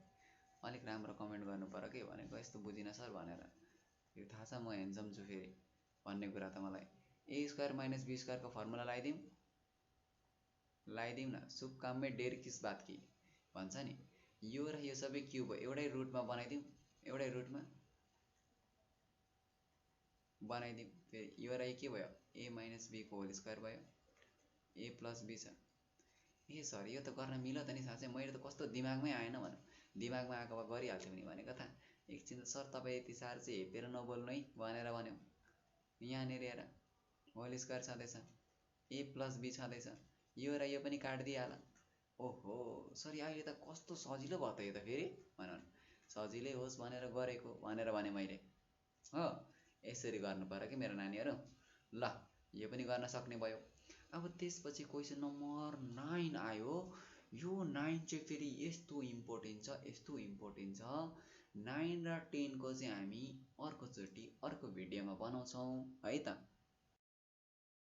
अलिक राम्रो कमेन्ट गर्नु पर्यो कि भनेको, यस्तो बुझिनँ सर भनेर, फेरि थाहा छ म ह्यान्डसम छु फेरि भन्ने कुरा त मलाई। ए स्क्वायर माइनस बी स्क्वायरको फर्मुला लगाइदिउँ न, शुभ काम में डेर किस बात की भन्छ नि। यो र यो सबै क्युब हो, एउटै रुटमा बनाइदिउँ, एउटै रुटमा बनाइदिउँ। फेरि यो र के भयो, ए माइनस बी को होल स्क्वायर भयो, ए प्लस बी छ। ए सर यो त गर्न मिल्यो त नि, साँच्चै मैले त कस्तो दिमागमै आएन भनौँ, दिमागमा आएको भए गरिहाल्थ्यो नि भनेको त। एकछिन सर तपाईँ यति साह्रो चाहिँ हेपेर नबोल्नु है भनेर भन्यो। यहाँनिर हेर होल स्क्वायर छँदैछ, ए प्लस बी छँदैछ, यो र यो पनि काटिदिइहाल। ओहो सर अहिले त कस्तो सजिलो भयो त यो त, फेरि भनौँ सजिलै होस् भनेर गरेको भनेर भने मैले हो। यसरी गर्नु पर्यो कि मेरो नानीहरू। ल यो पनि गर्न सक्ने भयो। अब त्यसपछि क्वेसन नम्बर 9 आयो। यो 9 चाहिँ फेरि यस्तो इम्पोर्टेन्ट छ, यस्तो इम्पोर्टेन्ट छ। 9 र 10 को चाहिँ हामी अर्कोचोटि अर्को भिडियोमा बनाउँछौँ है त।